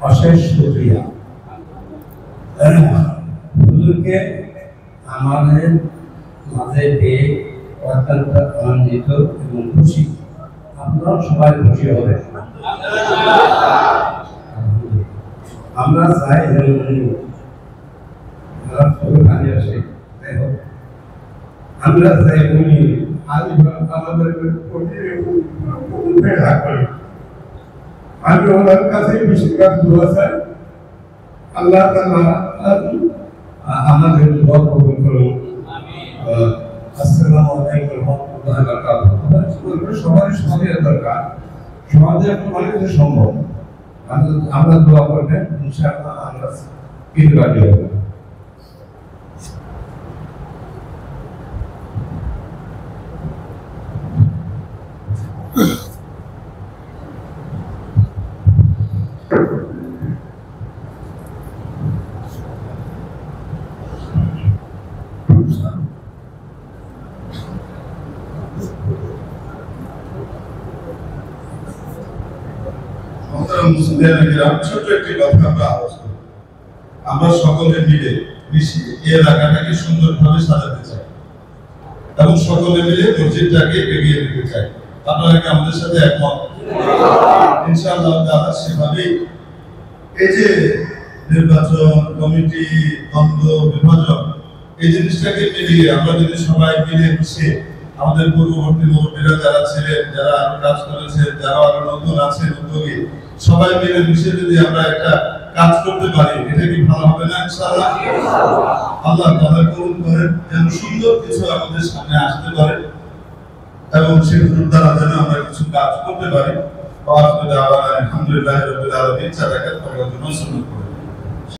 অশেষ শুকরিয়া। হুজুরকে আমাদের মাঝে পেয়ে অত্যন্ত আনন্দিত এবং খুশি। আপনারা সবাই খুশি হবেন। আমরা চাই আমরা চাই উনি আমাদের আমি ওনার কাছে বেশিরভাগ দোয়া চাই। আল্লাহ তাআলা আমাদের দোয়া কবুল করুন। আসসালামু আলাইকুম ওয়া রাহমাতুল্লাহি ওয়া বারাকাতুহু। সবার সমাজের দরকার, সমাজের অনেক কিছু সম্ভব। আমরা দোয়া করবেন, ইনশাআল্লাহ আমরা কৃতকার্য হব। মুসলিম ছোট একটি কথা আমরা আলোচনা করি। আমরা সকলে মিলে মিশিয়ে এই এলাকাটাকে সুন্দরভাবে সাজাতে চাই এবং সকলে মিলে মসজিদটাকে এগিয়ে নিতে চাই। আপনারা কি আমাদের সাথে একমত? ইনশাআল্লাহ তাআলা সেভাবেই এই যে নির্বাচন কমিটি দ্বন্দ্ব বিভাজন এই জিনিসটাকে মিলিয়ে আমরা যদি সবাই মিলে মিশে আমাদের পূর্ববর্তী মুরব্বীরা যারা ছিলেন, যারা আরো কাজ করেছেন, যারা আরো নতুন আছেন উদ্যোগী, সবাই মিলে মিশে যদি আমরা একটা কাজ করতে পারি, এটা কি ভালো হবে না? ইনশাআল্লাহ আল্লাহ তাআলা কবুল করেন, যেন সুন্দর কিছু আমাদের সামনে আসতে পারে এবং সেগুলোর দ্বারা যেন আমরা কিছু কাজ করতে পারি। আলহামদুলিল্লাহ রাব্বিল আলামিন। সাদাকাত করার জন্য সুন্নাত